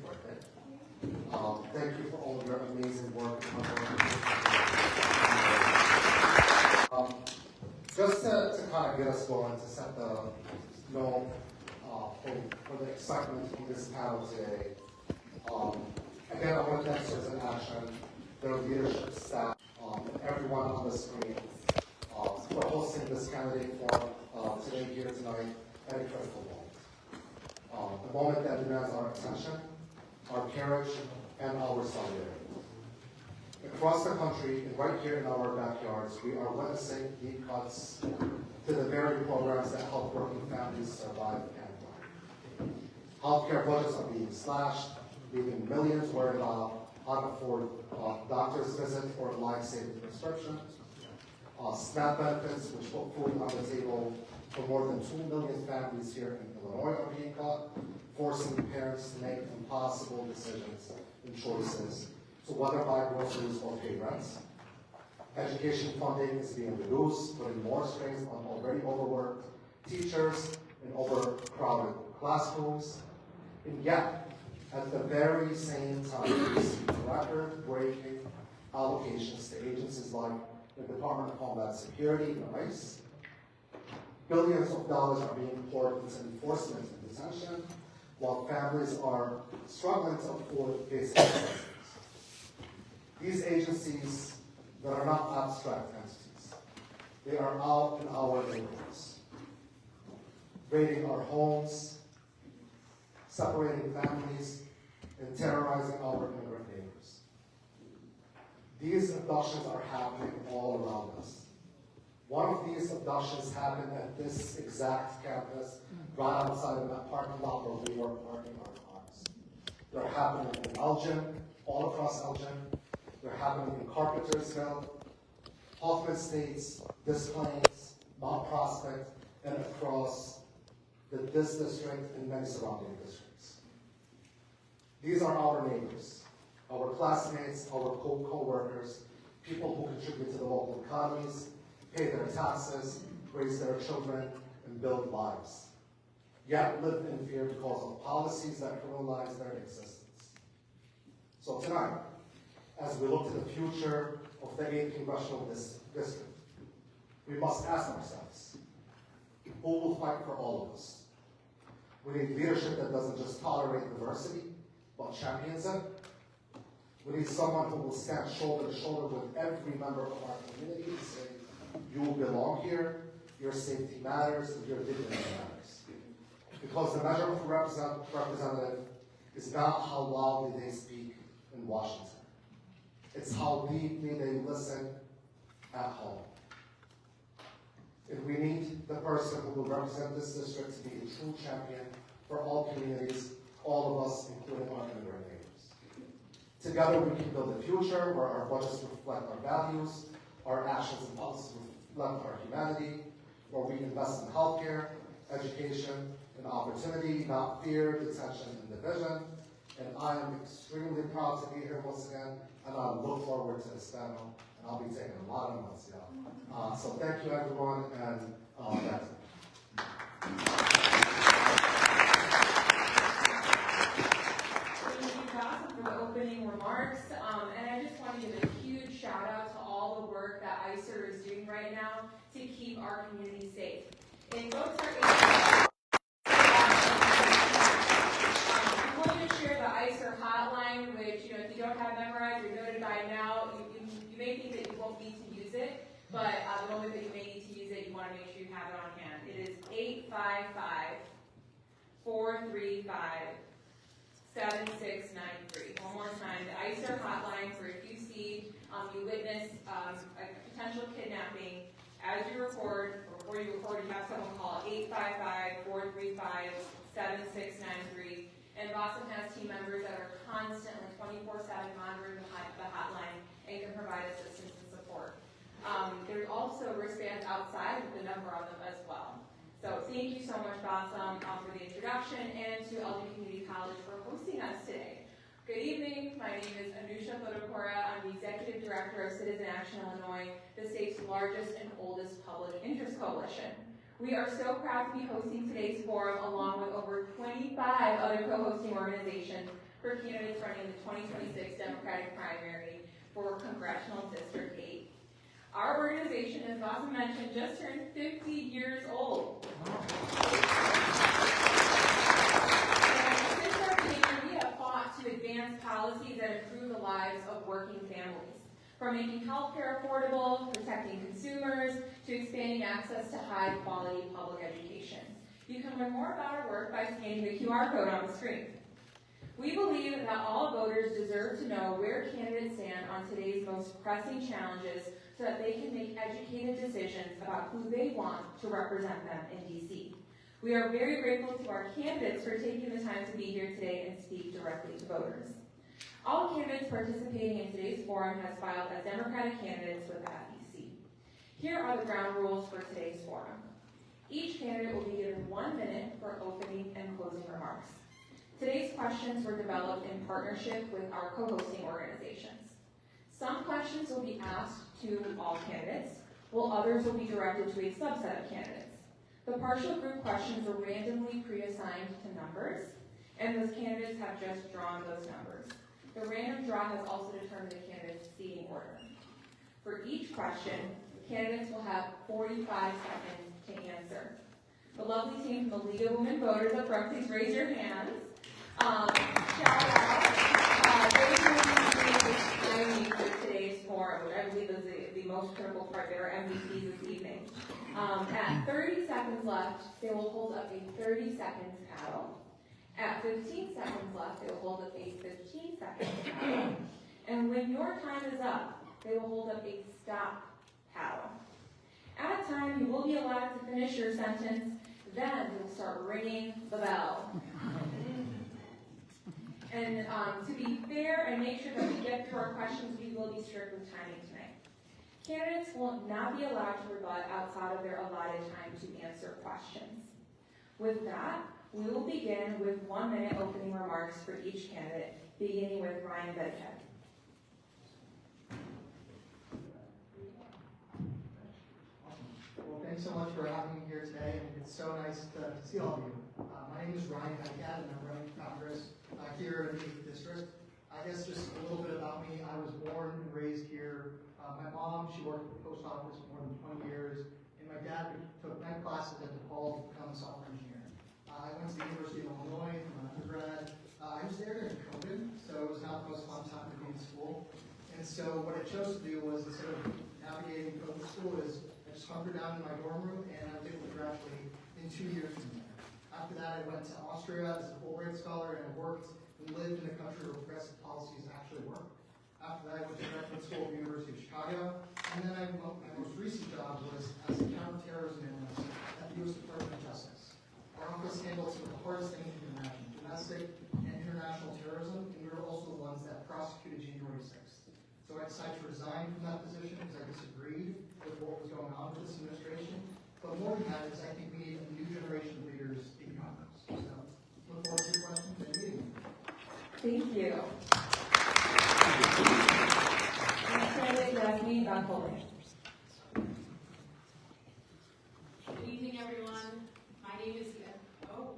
birthday. Thank you for all of your amazing work. Just to kind of get us going, to set the for the excitement of this panel today. Again, I want to thank Citizen Action, their leadership staff, and everyone on the screen for hosting this candidate forum today here tonight at a critical moment. The moment that demands our attention, our courage, and our solidarity. Across the country, and right here in our backyards, we are witnessing deep cuts to the very programs that help working families survive and thrive. Healthcare budgets are being slashed, leaving millions worried about how to afford doctor's visit or life-saving prescriptions. SNAP benefits, which put food on the table for more than 2 million families here in Illinois, are being cut, forcing parents to make impossible decisions and choices to whether buy groceries or pay rents. Education funding is being reduced, putting more strains on already overworked teachers in overcrowded classrooms. And yet, at the very same time, we see record-breaking allocations to agencies like the Department of Homeland Security and ICE. Billions of dollars are being poured into enforcement and detention, while families are struggling to afford basic necessities. These agencies that are not abstract entities, they are out in our neighborhoods, raiding our homes, separating families, and terrorizing our immigrant neighbors. These abductions are happening all around us. One of these abductions happened at this exact campus, right outside of that parking lot where we were parking our cars. They're happening in Elgin, all across Elgin. They're happening in Carpentersville, Hoffman Estates, Des Plaines, Mount Prospect, and across this district and many surrounding districts. These are our neighbors, our classmates, our co-workers, people who contribute to the local economies, pay their taxes, raise their children, and build lives, yet live in fear because of policies that criminalize their existence. So tonight, as we look to the future of the 8th Congressional District, we must ask ourselves, who will fight for all of us? We need leadership that doesn't just tolerate diversity, but champions it. We need someone who will stand shoulder to shoulder with every member of our community and say, you belong here, your safety matters, and your dignity matters. Because the measure of a representative is not how loudly they speak in Washington. It's how deeply they listen at home. And we need the person who will represent this district to be a true champion for all communities, all of us, including our immigrant neighbors. Together we can build a future where our budgets reflect our values, our actions and policies reflect our humanity, where we invest in healthcare, education, and opportunity, not fear, detention, and division. And I am extremely proud to be here once again, and I look forward to this panel, and I'll be taking a lot of notes, y'all. So thank you, everyone, and that's it. Thank you, Gossip, for the opening remarks. And I just want to give a huge shout out to all the work that ICER is doing right now to keep our community safe. In both our I'm going to share the ICER hotline, which, if you don't have memorized or noted by now, you may think that you won't need to use it, but the moment that you may need to use it, you want to make sure you have it on hand. It is 855-435-7693. One more time, the ICER hotline for if you see, you witness a potential kidnapping, as you record, or before you record, you have someone call 855-435-7693. And Boston has team members that are constantly 24/7 monitoring the hotline and can provide assistance and support. There's also wristbands outside with the number on them as well. So thank you so much, Bassam, for the introduction, and to Elgin Community College for hosting us today. Good evening. My name is Anusha Bodokora. I'm the Executive Director of Citizen Action Illinois, the state's largest and oldest public interest coalition. We are so proud to be hosting today's forum along with over 25 other co-hosting organizations for candidates running the 2026 Democratic primary for Congressional District 8. Our organization, as Vasan mentioned, just turned 50 years old. Since our beginning, we have fought to advance policies that improve the lives of working families. From making healthcare affordable, protecting consumers, to expanding access to high-quality public education. You can learn more about our work by scanning the QR code on the screen. We believe that all voters deserve to know where candidates stand on today's most pressing challenges so that they can make educated decisions about who they want to represent them in D.C. We are very grateful to our candidates for taking the time to be here today and speak directly to voters. All candidates participating in today's forum has filed as Democratic candidates with the FEC. Here are the ground rules for today's forum. Each candidate will be given 1 minute for opening and closing remarks. Today's questions were developed in partnership with our co-hosting organizations. Some questions will be asked to all candidates, while others will be directed to a subset of candidates. The partial group questions were randomly pre-assigned to numbers, and those candidates have just drawn those numbers. The random draw has also determined the candidate's seating order. For each question, candidates will have 45 seconds to answer. The lovely team from the League of Women Voters up front, please raise your hands. Shout out. They will be timing for today's forum, which I believe is the most critical part. They are MVPs this evening. At 30 seconds left, they will hold up a 30 seconds paddle. At 15 seconds left, they will hold up a 15 seconds paddle. And when your time is up, they will hold up a stop paddle. At a time, you will be allowed to finish your sentence, then they will start ringing the bell. And to be fair and make sure that we get through our questions, we will be strict with timing tonight. Candidates will not be allowed to rebut outside of their allotted time to answer questions. With that, we will begin with 1 minute opening remarks for each candidate, beginning with Ryan Bedhead. Well, thanks so much for having me here today, and it's so nice to see all of you. My name is Ryan Bedhead, and I'm running for Congress here in the 8th District. I guess just a little bit about me. I was born and raised here. My mom, she worked at the post office for more than 20 years, and my dad took night classes at DePaul to become a software engineer. I went to the University of Illinois for my undergrad. I was there during COVID, so it was not the most fun time to be in school. And so what I chose to do was, instead of navigating COVID school, is I just hunkered down in my dorm room, and I was able to graduate in 2 years from there. After that, I went to Austria as a Fulbright scholar, and I worked and lived in a country where progressive policies actually work. After that, I went to graduate school at the University of Chicago, and then my most recent job was as a counterterrorism analyst at the U.S. Department of Justice. Our office handles some of the hardest things you can imagine, domestic and international terrorism, and we were also the ones that prosecuted January 6th. So I decided to resign from that position because I disagreed with what was going on with this administration. But more than that is I think we need a new generation of leaders in Congress. So look forward to your questions and meeting. Thank you. Candidate Yasmin Bankole. Good evening, everyone. My name is let's start over.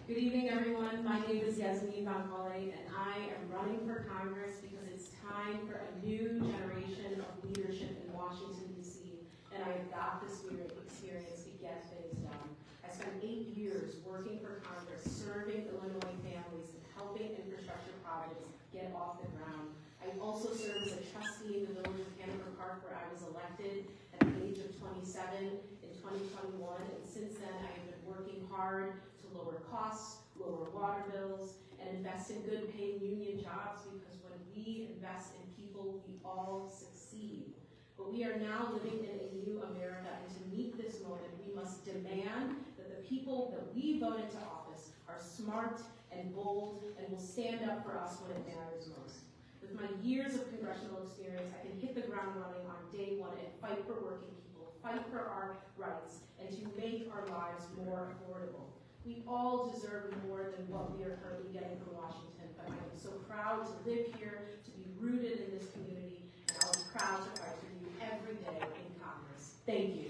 Good evening, everyone. My name is Yasmin Bankole, and I am running for Congress because it's time for a new generation of leadership in Washington, D.C., and I have got this experience to get things done. I spent 8 years working for Congress, serving Illinois families, and helping infrastructure projects get off the ground. I also served as a trustee in the village of Hanover Park, where I was elected at the age of 27 in 2021, and since then I have been working hard to lower costs, lower water bills, and invest in good paying union jobs, because when we invest in people, we all succeed. But we are now living in a new America, and to meet this moment, we must demand that the people that we voted to office are smart and bold and will stand up for us when it matters most. With my years of congressional experience, I can hit the ground running on day one and fight for working people, fight for our rights, and to make our lives more affordable. We all deserve more than what we are currently getting from Washington, but I am so proud to live here, to be rooted in this community, and I'll be proud to fight for you every day in Congress. Thank you.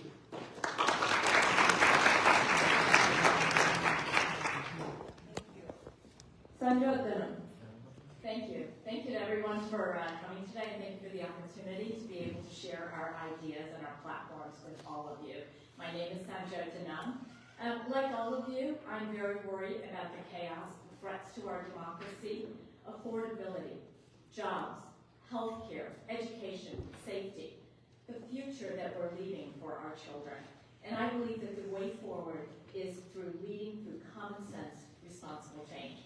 for coming today, and thank you for the opportunity to be able to share our ideas and our platforms with all of you. My name is Sanjot Danam. Like all of you, I'm very worried about the chaos, the threats to our democracy, affordability, jobs, healthcare, education, safety, the future that we're leaving for our children. And I believe that the way forward is through leading through common sense, responsible change.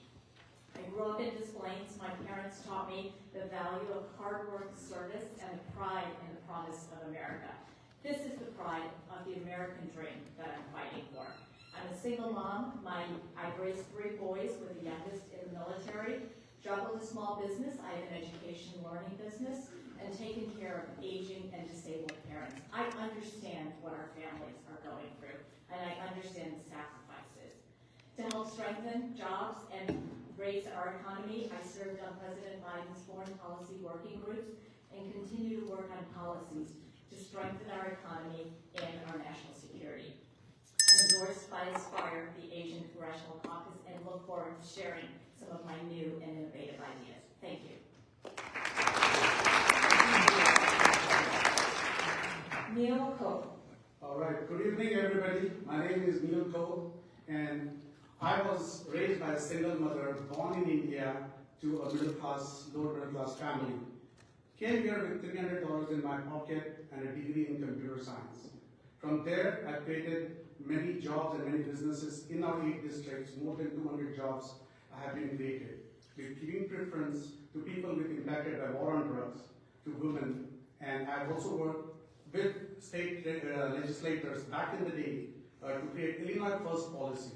I grew up in Des Plaines. My parents taught me the value of hard work, service, and the pride in the promise of America. This is the pride of the American dream that I'm fighting for. I'm a single mom. I've raised 3 boys, with the youngest in the military, juggled a small business. I have an education learning business, and taken care of aging and disabled parents. I understand what our families are going through, and I understand the sacrifices. To help strengthen jobs and raise our economy, I served on President Biden's foreign policy working groups and continue to work on policies to strengthen our economy and our national security. I'm endorsed by Aspire, the Asian Congressional Caucus, and look forward to sharing some of my new and innovative ideas. Thank you. Neil Cole. All right, good evening everybody. My name is Neil Cole, and I was raised by a single mother, born in India to a lower middle class family. Came here with $300 in my pocket and a degree in computer science. From there, I created many jobs and many businesses in our 8 districts. More than 200 jobs have been created, with giving preference to people impacted by war on drugs, to women, and I've also worked with state legislators back in the day to create Illinois First policy.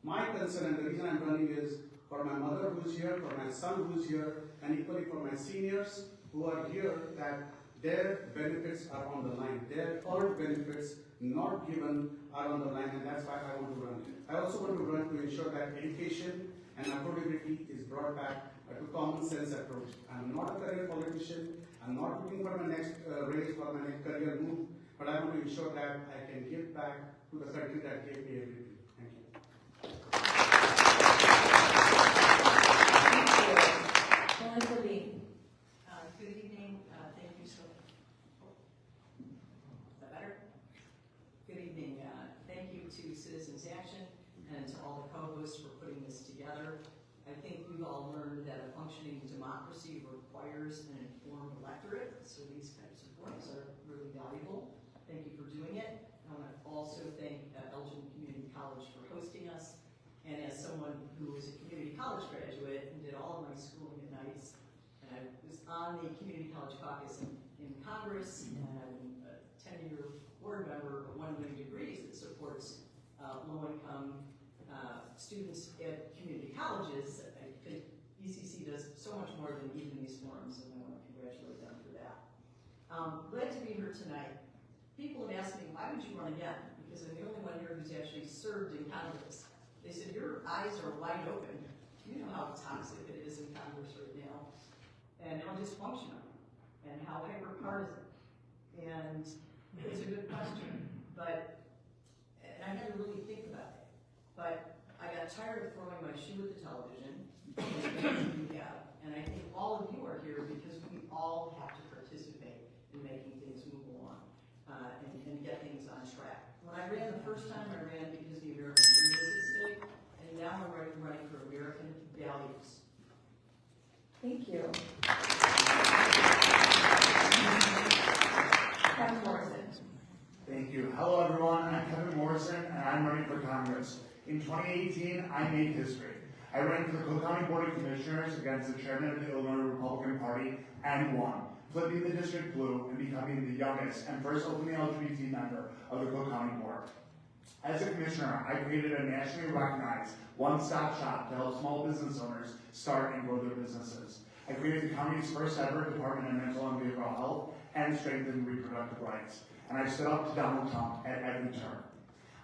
My concern and the reason I'm running is for my mother who's here, for my son who's here, and equally for my seniors who are here, that their benefits are on the line. Their earned benefits not given are on the line, and that's why I want to run. I also want to run to ensure that education and affordability is brought back to common sense approach. I'm not a career politician. I'm not looking for my next raise, for my next career move, but I want to ensure that I can give back to the country that gave me everything. Thank you. Good evening. Thank you so much. Is that better? Good evening. Thank you to Citizens Action and to all the co-hosts for putting this together. I think we've all learned that a functioning democracy requires an informed electorate, so these types of forums are really valuable. Thank you for doing it. I want to also thank Elgin Community College for hosting us. And as someone who was a community college graduate and did all of my schooling at Nice, and I was on the Community College Caucus in Congress, and I'm a 10-year board member of 1 million degrees that supports low-income students at community colleges. I think ECC does so much more than even these forums, and I want to congratulate them for that. Glad to be here tonight. People have asked me, why would you run again? Because I'm the only one here who's actually served in Congress. They said, your eyes are wide open. You know how toxic it is in Congress right now, and how dysfunctional, and how hyper-partisan. And it's a good question, and I had to really think about it. But I got tired of throwing my shoe at the television, and I think all of you are here because we all have to participate in making things move along and get things on track. When I ran the first time, I ran because the American dream was at stake, and now I'm running for American values. Thank you. Kevin Morrison. Thank you. Hello, everyone. I'm Kevin Morrison, and I'm running for Congress. In 2018, I made history. I ran for the Cook County Board of Commissioners against the chairman of the Illinois Republican Party and won, flipping the district blue and becoming the youngest and first openly LGBT member of the Cook County Board. As a commissioner, I created a nationally recognized one-stop shop to help small business owners start and grow their businesses. I created the county's first ever Department of Mental and Behavioral Health and strengthened reproductive rights. And I stood up to Donald Trump at every turn.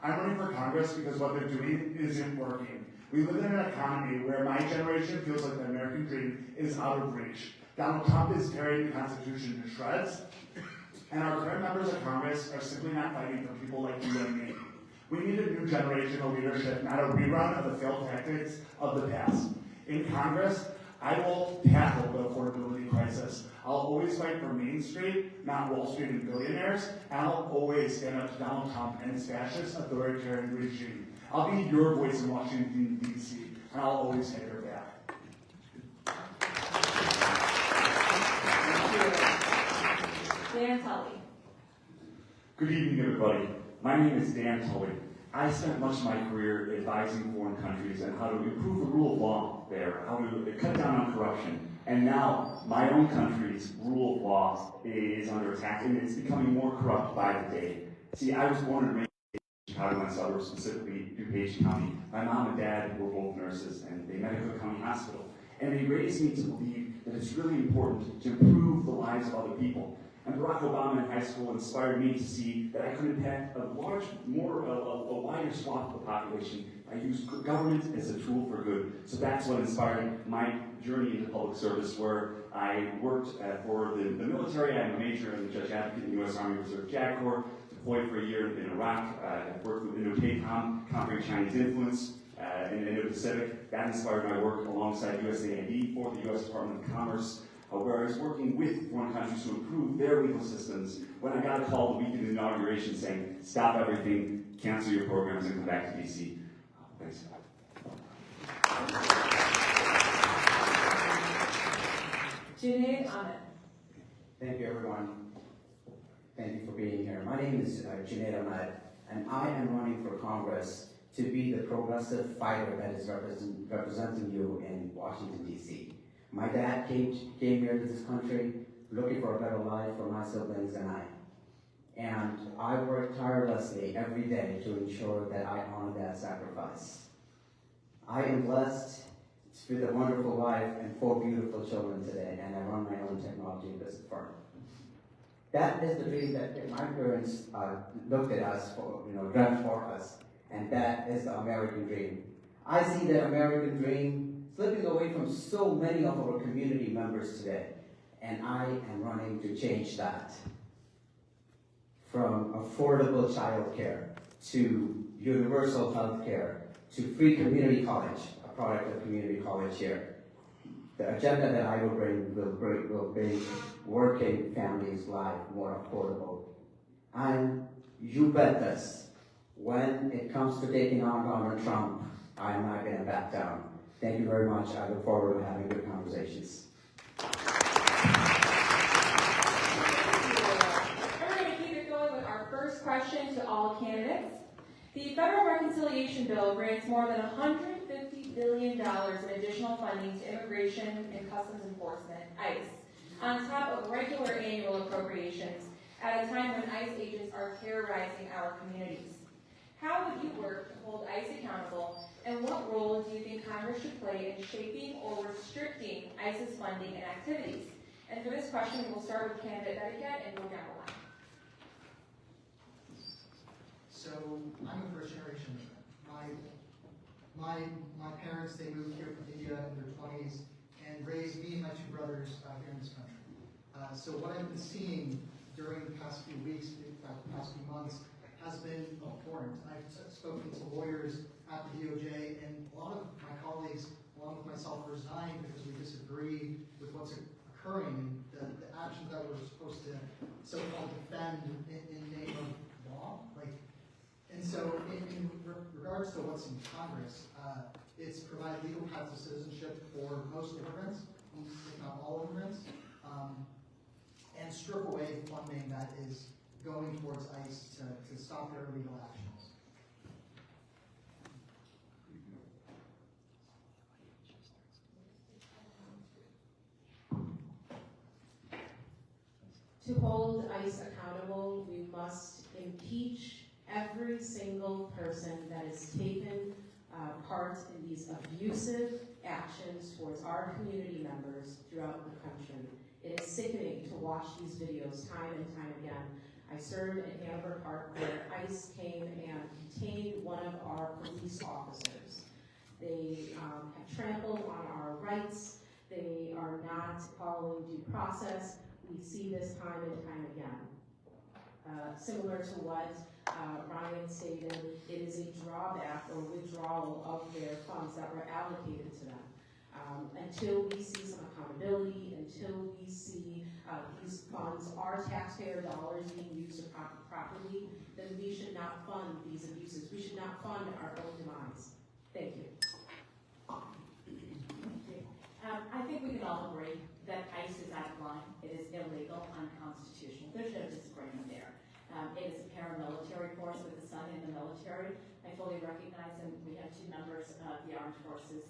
I'm running for Congress because what they're doing isn't working. We live in an economy where my generation feels like the American dream is out of reach. Donald Trump is tearing the Constitution to shreds, and our current members of Congress are simply not fighting for people like you and me. We need a new generation of leadership, not a rerun of the failed tactics of the past. In Congress, I will tackle the affordability crisis. I'll always fight for Main Street, not Wall Street and billionaires, and I'll always stand up to Donald Trump and his fascist authoritarian regime. I'll be your voice in Washington, D.C., and I'll always have your back. Dan Tully. Good evening, everybody. My name is Dan Tully. I spent much of my career advising foreign countries on how to improve the rule of law there, how to cut down on corruption. And now, my own country's rule of law is under attack, and it's becoming more corrupt by the day. See, I was born and raised in Chicago and suburbs, specifically DuPage County. My mom and dad were both nurses, and they met at Cook County Hospital. And they raised me to believe that it's really important to improve the lives of other people. And Barack Obama in high school inspired me to see that I could impact a wider swath of the population. I use government as a tool for good. So that's what inspired my journey into public service, where I worked for the military. I'm a major and a judge advocate in the U.S. Army Reserve JAG Corps, deployed for a year in Iraq. I worked with Indo-PACOM, countering Chinese influence in the Indo-Pacific. That inspired my work alongside USAID for the U.S. Department of Commerce, where I was working with foreign countries to improve their legal systems, when I got a call the week of the inauguration saying, stop everything, cancel your programs, and come back to D.C. Thanks. Junaid Ahmed. Thank you, everyone. Thank you for being here. My name is Junaid Ahmed, and I am running for Congress to be the progressive fighter that is representing you in Washington, D.C. My dad came here to this country looking for a better life for my siblings and I. And I work tirelessly every day to ensure that I honor that sacrifice. I am blessed with a wonderful wife and 4 beautiful children today, and I run my own technology business firm. That is the dream that my parents looked at us for, dreamt for us, and that is the American dream. I see that American dream slipping away from so many of our community members today, and I am running to change that. From affordable childcare to universal health care to free community college, a product of community college here. The agenda that I will bring will make working families' life more affordable. And you bet this, when it comes to taking on Donald Trump, I'm not going to back down. Thank you very much. I look forward to having good conversations. We're going to keep it going with our first question to all candidates. The Federal Reconciliation Bill grants more than $150 billion in additional funding to Immigration and Customs Enforcement, ICE, on top of regular annual appropriations at a time when ICE agents are terrorizing our communities. How would you work to hold ICE accountable, and what role do you think Congress should play in shaping or restricting ICE's funding and activities? And for this question, we'll start with candidate Betticat and go down the line. So I'm a first generation immigrant. My parents, they moved here from India in their 20s and raised me and my 2 brothers here in this country. So what I've been seeing during the past few weeks, the past few months, has been abhorrent. I've spoken to lawyers at the DOJ, and a lot of my colleagues, along with myself, resigned because we disagree with what's occurring, the actions that we're supposed to so-called defend in the name of law. And so in regards to what's in Congress, it's provide legal paths to citizenship for most immigrants, if not all immigrants, and strip away funding that is going towards ICE to stop their illegal actions. To hold ICE accountable, we must impeach every single person that has taken part in these abusive actions towards our community members throughout the country. It is sickening to watch these videos time and time again. I served at Hanover Park where ICE came and detained one of our police officers. They have trampled on our rights. They are not following due process. We see this time and time again. Similar to what Ryan stated, it is a drawback or withdrawal of their funds that were allocated to them. Until we see some accountability, until we see these funds are taxpayer dollars being used properly, then we should not fund these abuses. We should not fund our own demise. Thank you. I think we can all agree that ICE is out of line. It is illegal, unconstitutional. There's no disagreement there. It is a paramilitary force with the son in the military. I fully recognize, and we have two members of the armed forces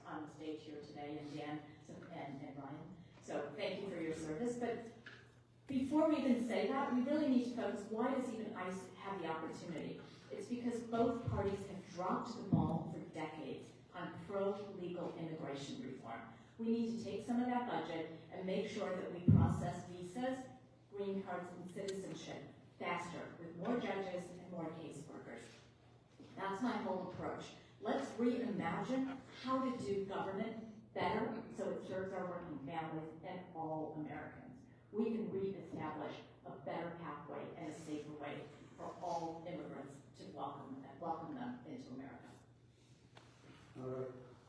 on the stage here today, and Dan and Ryan. So thank you for your service. But before we even say that, we really need to focus, why does even ICE have the opportunity? It's because both parties have dropped the ball for decades on pro-legal immigration reform. We need to take some of that budget and make sure that we process visas, green cards, and citizenship faster, with more judges and more caseworkers. That's my whole approach. Let's reimagine how to do government better so it serves our working families and all Americans. We can reestablish a better pathway and a safer way for all immigrants to welcome them into America.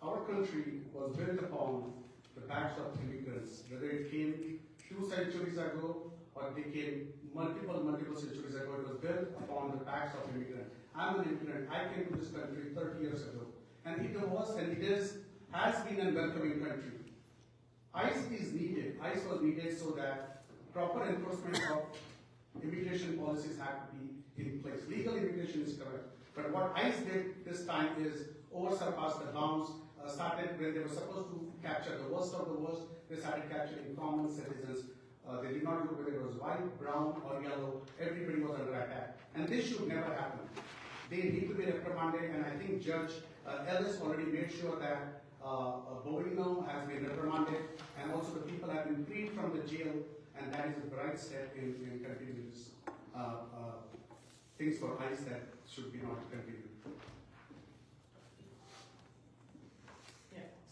Our country was built upon the backs of immigrants, whether it came 2 centuries ago or they came multiple centuries ago. It was built upon the backs of immigrants. I'm an immigrant. I came to this country 30 years ago, and it was and it has been a welcoming country. ICE is needed. ICE was needed so that proper enforcement of immigration policies have to be in place. Legal immigration is correct, but what ICE did this time is oversurpass the bounds. Started when they were supposed to capture the worst of the worst, they started capturing common citizens. They did not look whether it was white, brown, or yellow. Everybody was under attack, and this should never happen. They need to be reprimanded, and I think Judge Ellis already made sure that Bovino has been reprimanded, and also the people have been freed from the jail, and that is a bright step in continuing this things for ICE that should be not continued.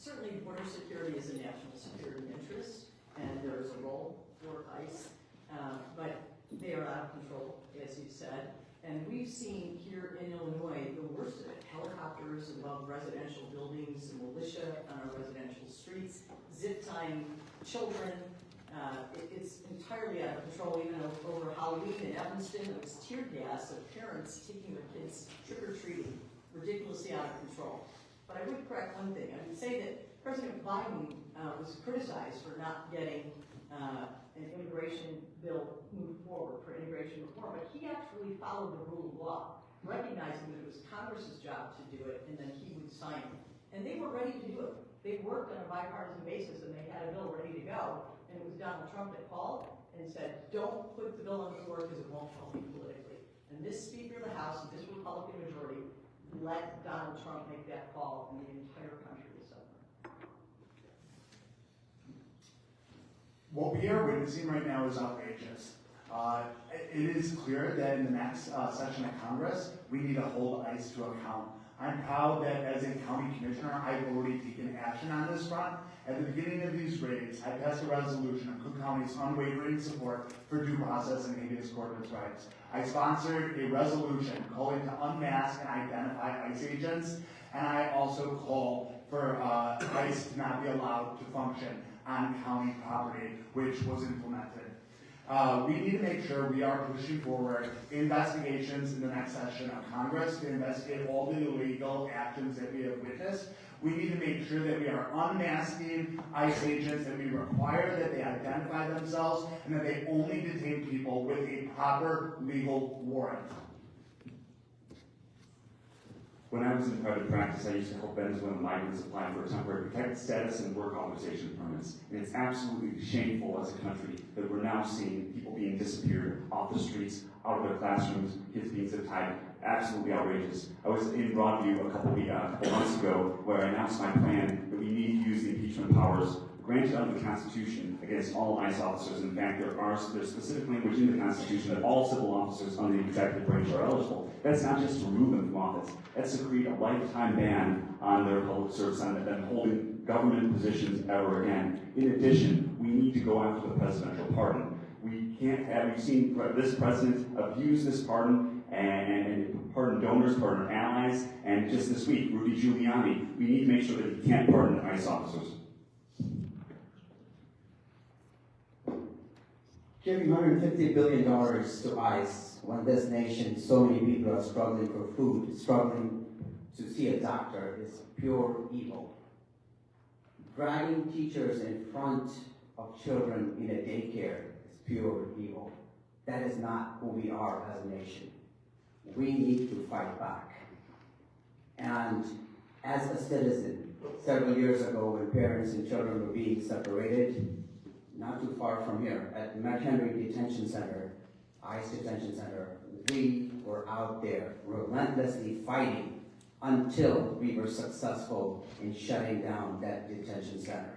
Certainly, border security is a national security interest, and there is a role for ICE, but they are out of control, as you said. And we've seen here in Illinois the worst of it. Helicopters above residential buildings, militia on our residential streets, zip-tying children. It's entirely out of control. Even over Halloween in Evanston, it was tear gas of parents taking their kids trick-or-treating, ridiculously out of control. But I would correct one thing. I would say that President Biden was criticized for not getting an immigration bill moved forward for immigration reform, but he actually followed the rule of law, recognizing that it was Congress's job to do it, and then he would sign it. And they were ready to do it. They worked on a bipartisan basis, and they had a bill ready to go. And it was Donald Trump that called and said, don't put the bill on the floor because it won't help you politically. And this Speaker of the House and this Republican majority let Donald Trump make that call, and the entire country is suffering. What we are witnessing right now is outrageous. It is clear that in the next session of Congress, we need to hold ICE to account. I'm proud that as a county commissioner, I've already taken action on this front. At the beginning of these raids, I passed a resolution of Cook County's unwavering support for due process and habeas corpus rights. I sponsored a resolution calling to unmask and identify ICE agents, and I also call for ICE to not be allowed to function on county property, which was implemented. We need to make sure we are pushing forward investigations in the next session of Congress to investigate all the illegal actions that we have witnessed. We need to make sure that we are unmasking ICE agents, that we require that they identify themselves, and that they only detain people with a proper legal warrant. When I was in private practice, I used to help Venezuelan migrants apply for temporary protected status and work authorization permits. And it's absolutely shameful as a country that we're now seeing people being disappeared off the streets, out of their classrooms, kids being zip-tied. Absolutely outrageous. I was in Broadview a couple months ago where I announced my plan that we need to use the impeachment powers granted under the Constitution against all ICE officers. In fact, there's specific language in the Constitution that all civil officers under the executive branch are eligible. That's not just to remove them from office. That's to create a lifetime ban on their public service, on them holding government positions ever again. In addition, we need to go after the presidential pardon. We can't have, we've seen this president abuse this pardon and pardon donors, pardon allies, and just this week, Rudy Giuliani. We need to make sure that he can't pardon ICE officers. Giving $150 billion to ICE when this nation, so many people are struggling for food, struggling to see a doctor, is pure evil. Dragging teachers in front of children in a daycare is pure evil. That is not who we are as a nation. We need to fight back. And as a citizen, several years ago when parents and children were being separated, not too far from here, at McHenry Detention Center, ICE Detention Center, we were out there relentlessly fighting until we were successful in shutting down that detention center.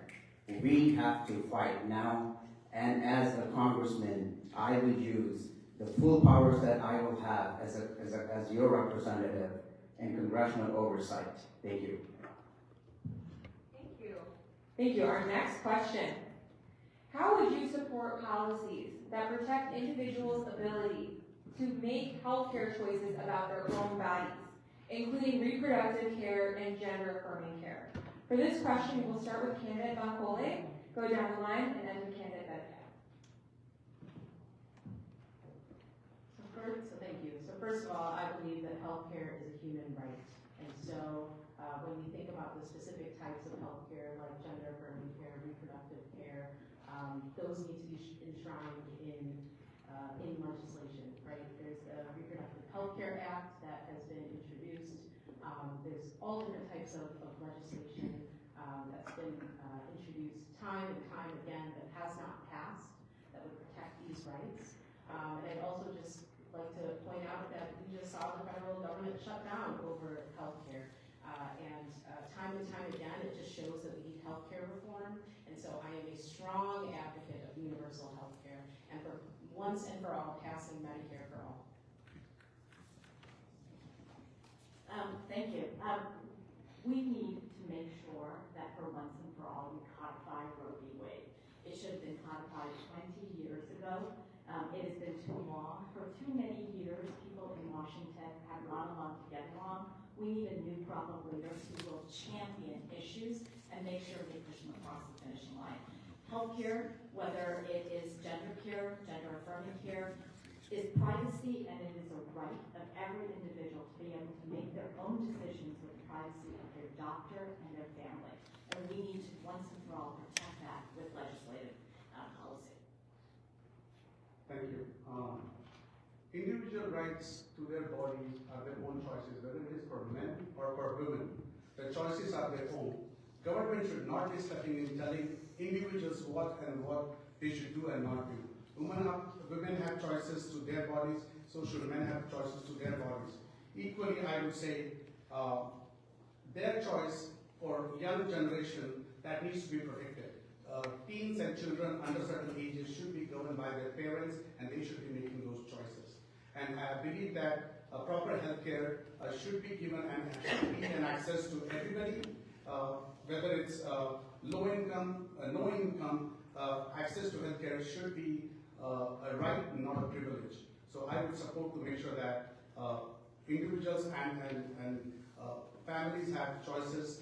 We have to fight now, and as a congressman, I would use the full powers that I will have as your representative in congressional oversight. Thank you. Thank you. Thank you. Our next question. How would you support policies that protect individuals' ability to make healthcare choices about their own bodies, including reproductive care and gender-affirming care? For this question, we will start with candidate Bancole, go down the line, and end with candidate Bedka. Thank you. So first of all, I believe that healthcare is a human right. And so when you think about the specific types of healthcare like gender-affirming care, reproductive care, those need to be enshrined in legislation, right? There's the Reproductive Health Care Act that has been introduced. There's all different types of legislation that's been introduced time and time again that has not passed that would protect these rights. And I'd also just like to point out that we just saw the federal government shut down over healthcare. And time and time again, it just shows that we need healthcare reform. And so I am a strong advocate of universal health care and for once and for all passing Medicare for all. Thank you. We need to make sure that for once and for all we codify Roe v. Wade. It should have been codified 20 years ago. It has been too long. For too many years, people in Washington have not allowed to get along. We need a new crop of leaders who will champion issues and make sure we push them across the finishing line. Healthcare, whether it is gender care, gender-affirming care, is privacy, and it is a right of every individual to be able to make their own decisions with the privacy of their doctor and their family. And we need to once and for all protect that with legislative policy. Thank you. Individual rights to their bodies are their own choices, whether it is for men or for women. The choices are their own. Government should not be stepping in telling individuals what they should do and not do. Women have choices to their bodies, so should men have choices to their bodies. Equally, I would say their choice for young generation that needs to be protected. Teens and children under certain ages should be governed by their parents, and they should be making those choices. And I believe that proper health care should be given and should be an access to everybody, whether it's low income, no income, access to health care should be a right, not a privilege. So I would support to make sure that individuals and families have choices,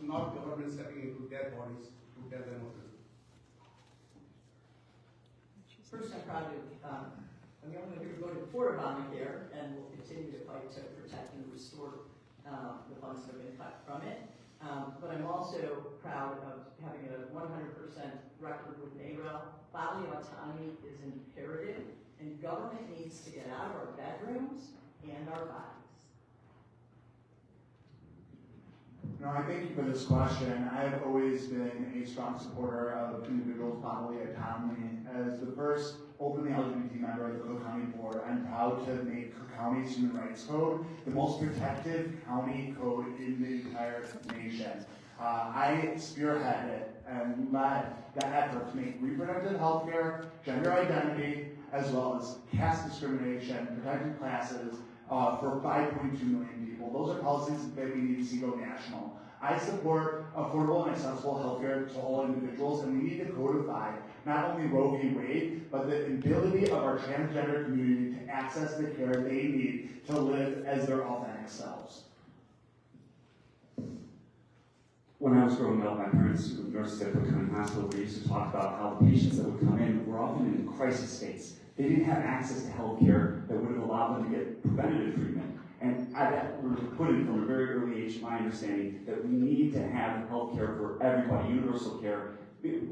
not government stepping into their bodies to tell them what to do. First, I'm proud to, I'm the only one who voted for Obamacare and will continue to fight to protect and restore the funds that have been cut from it. But I'm also proud of having a 100% record with NARAL. Bodily autonomy is imperative, and government needs to get out of our bedrooms and our bodies. No, I thank you for this question. I have always been a strong supporter of individuals' bodily autonomy. As the first openly LGBT member of the Cook County Board, I'm proud to make Cook County's Human Rights Code the most protective county code in the entire nation. I spearheaded and led the effort to make reproductive health care, gender identity, as well as caste discrimination, protected classes for 5.2 million people. Those are policies that we need to see go national. I support affordable and accessible healthcare to all individuals, and we need to codify not only Roe v. Wade, but the ability of our transgender community to access the care they need to live as their authentic selves. When I was growing up, my parents, nurses at Cook County Hospital, they used to talk about how the patients that would come in were often in crisis states. They didn't have access to health care that would have allowed them to get preventative treatment. And that was put in from a very early age, my understanding, that we need to have health care for everybody, universal care,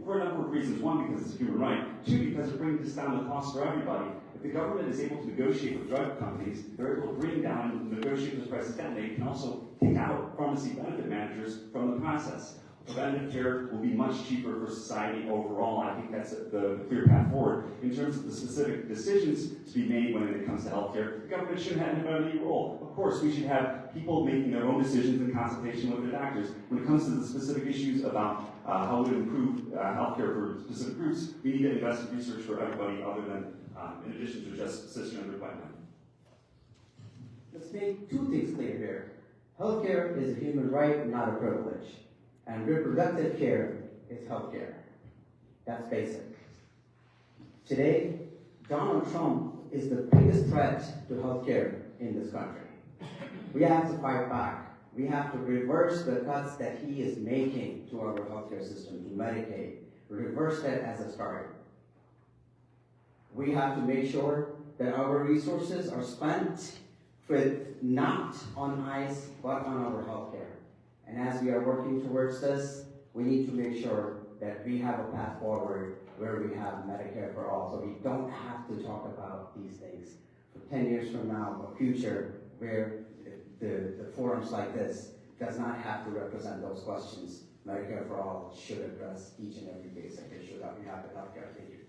for a number of reasons. One, because it's a human right. Two, because it brings down the cost for everybody. If the government is able to negotiate with drug companies, they're able to bring down and negotiate those prices down. They can also take out pharmacy benefit managers from the process. Preventative care will be much cheaper for society overall. I think that's the clear path forward. In terms of the specific decisions to be made when it comes to healthcare, the government shouldn't have any role. Of course, we should have people making their own decisions in consultation with their doctors. When it comes to the specific issues about how to improve healthcare for specific groups, we need to invest in research for everybody other than, in addition to just cisgender white men. Let's make two things clear here. Healthcare is a human right, not a privilege. And reproductive care is health care. That's basic. Today, Donald Trump is the biggest threat to health care in this country. We have to fight back. We have to reverse the cuts that he is making to our healthcare system, to Medicaid. Reverse that as a start. We have to make sure that our resources are spent with not on ICE, but on our healthcare. And as we are working towards this, we need to make sure that we have a path forward where we have Medicare for all, so we don't have to talk about these things. For 10 years from now, a future where the forums like this does not have to represent those questions. Medicare for all should address each and every basic issue that we have in healthcare. Thank you.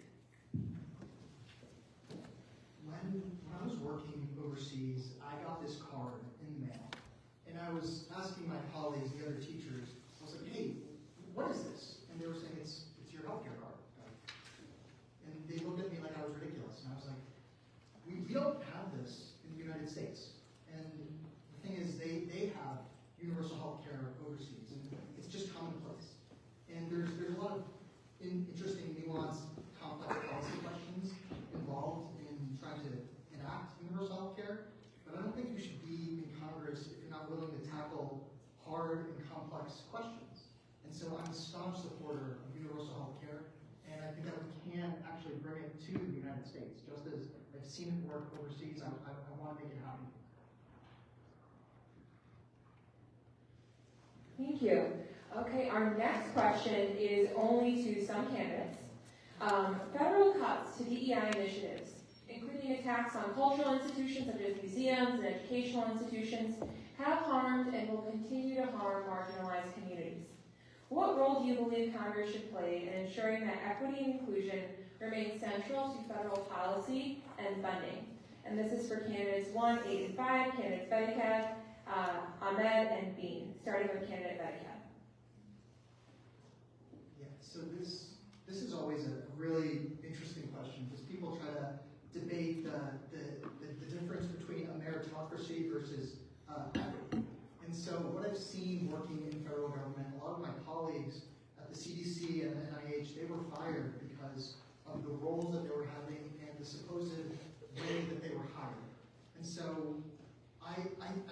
When I was working overseas, I got this card in the mail. And I was asking my colleagues, the other teachers, I was like, hey, what is this? And they were saying, it's your healthcare card. And they looked at me like I was ridiculous. And I was like, we don't have this in the United States. And the thing is, they have universal healthcare overseas. And it's just commonplace. And there's a lot of interesting, nuanced, complex policy questions involved in trying to enact universal healthcare. But I don't think you should be in Congress if you're not willing to tackle hard and complex questions. And so I'm a staunch supporter of universal health care, and I think that we can actually bring it to the United States. Just as I've seen it work overseas, I want to make it happen. Thank you. Okay, our next question is only to some candidates. Federal cuts to DEI initiatives, including attacks on cultural institutions such as museums and educational institutions, have harmed and will continue to harm marginalized communities. What role do you believe Congress should play in ensuring that equity and inclusion remain central to federal policy and funding? And this is for candidates 1, 8, and 5, candidates Bedekad, Ahmed, and Bean, starting with candidate Bedekad. Yeah, so this is always a really interesting question because people try to debate the difference between a meritocracy versus equity. And so what I've seen working in federal government, a lot of my colleagues at the CDC and the NIH, they were fired because of the roles that they were having and the supposed way that they were hired. And so I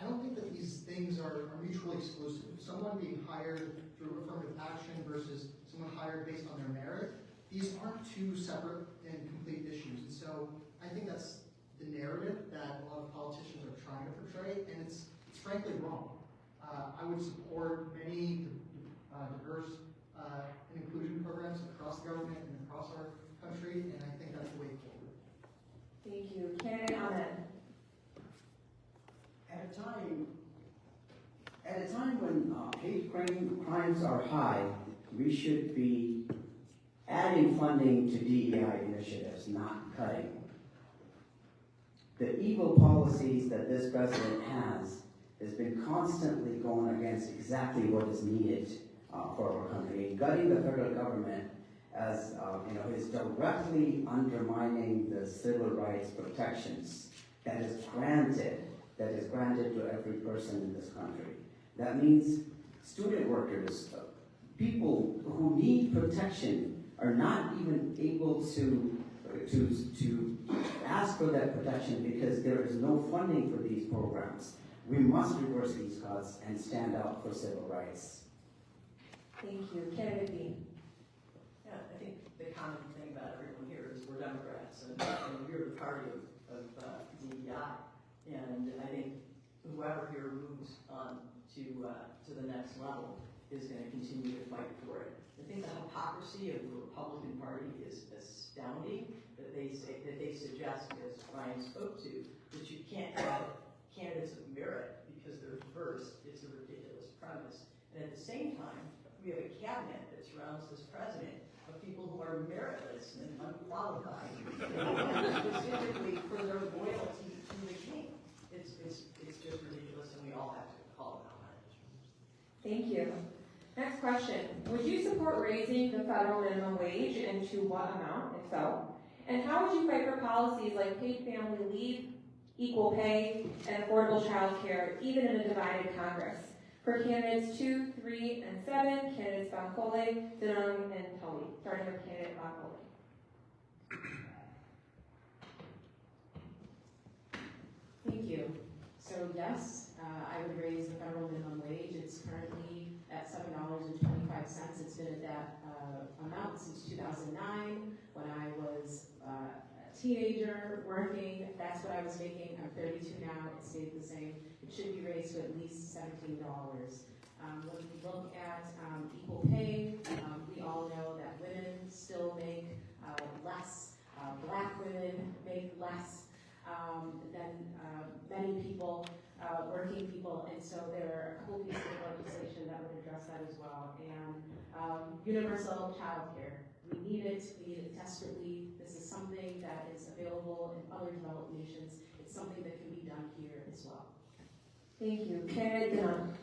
don't think that these things are mutually exclusive. Someone being hired through affirmative action versus someone hired based on their merit, these aren't two separate and complete issues. And so I think that's the narrative that a lot of politicians are trying to portray, and it's frankly wrong. I would support many diverse and inclusion programs across the government and across our country, and I think that's the way forward. Thank you. Candidate Ahmed. At a time when hate crimes are high, we should be adding funding to DEI initiatives, not cutting. The evil policies that this president has been constantly going against exactly what is needed for our country. Gutting the federal government as is directly undermining the civil rights protections that is granted to every person in this country. That means student workers, people who need protection are not even able to ask for that protection because there is no funding for these programs. We must reverse these cuts and stand up for civil rights. Thank you. Candidate Dean. Yeah, I think the common thing about everyone here is we're Democrats, and we're the party of DEI. And I think whoever here moves on to the next level is going to continue to fight for it. I think the hypocrisy of the Republican Party is astounding. That they suggest, as Ryan spoke to, that you can't have candidates of merit because they're diverse. It's a ridiculous premise. And at the same time, we have a cabinet that surrounds this president of people who are meritless and unqualified, specifically for their loyalty to the king. It's just ridiculous, and we all have to call it out. Thank you. Next question. Would you support raising the federal minimum wage, and to what amount, if so? And how would you fight for policies like paid family leave, equal pay, and affordable child care, even in a divided Congress? For candidates 2, 3, and 7, candidates Bancole, Denung, and Tully. Starting with candidate Bancole. Thank you. So yes, I would raise the federal minimum wage. It's currently at $7.25. It's been at that amount since 2009 when I was a teenager working. That's what I was making. I'm 32 now. It stayed the same. It should be raised to at least $17. When we look at equal pay, we all know that women still make less. Black women make less than many people, working people, and so there are a couple pieces of legislation that would address that as well. And universal child care. We need it desperately. This is something that is available in other developed nations. It's something that can be done here as well. Thank you. Candidate Denung.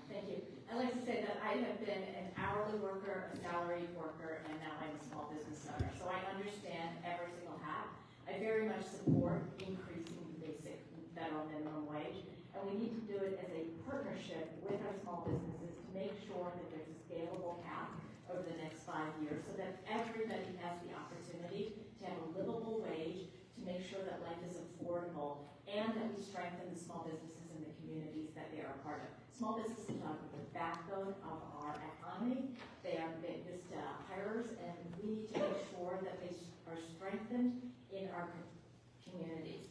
Thank you. I'd like to say that I have been an hourly worker, a salaried worker, and now I'm a small business owner. So I understand every single hat. I very much support increasing the basic federal minimum wage. And we need to do it as a partnership with our small businesses to make sure that there's a scalable path over the next 5 years so that everybody has the opportunity to have a livable wage, to make sure that life is affordable, and that we strengthen the small businesses in the communities that they are a part of. Small businesses are the backbone of our economy. They are just hirers, and we need to make sure that they are strengthened in our communities.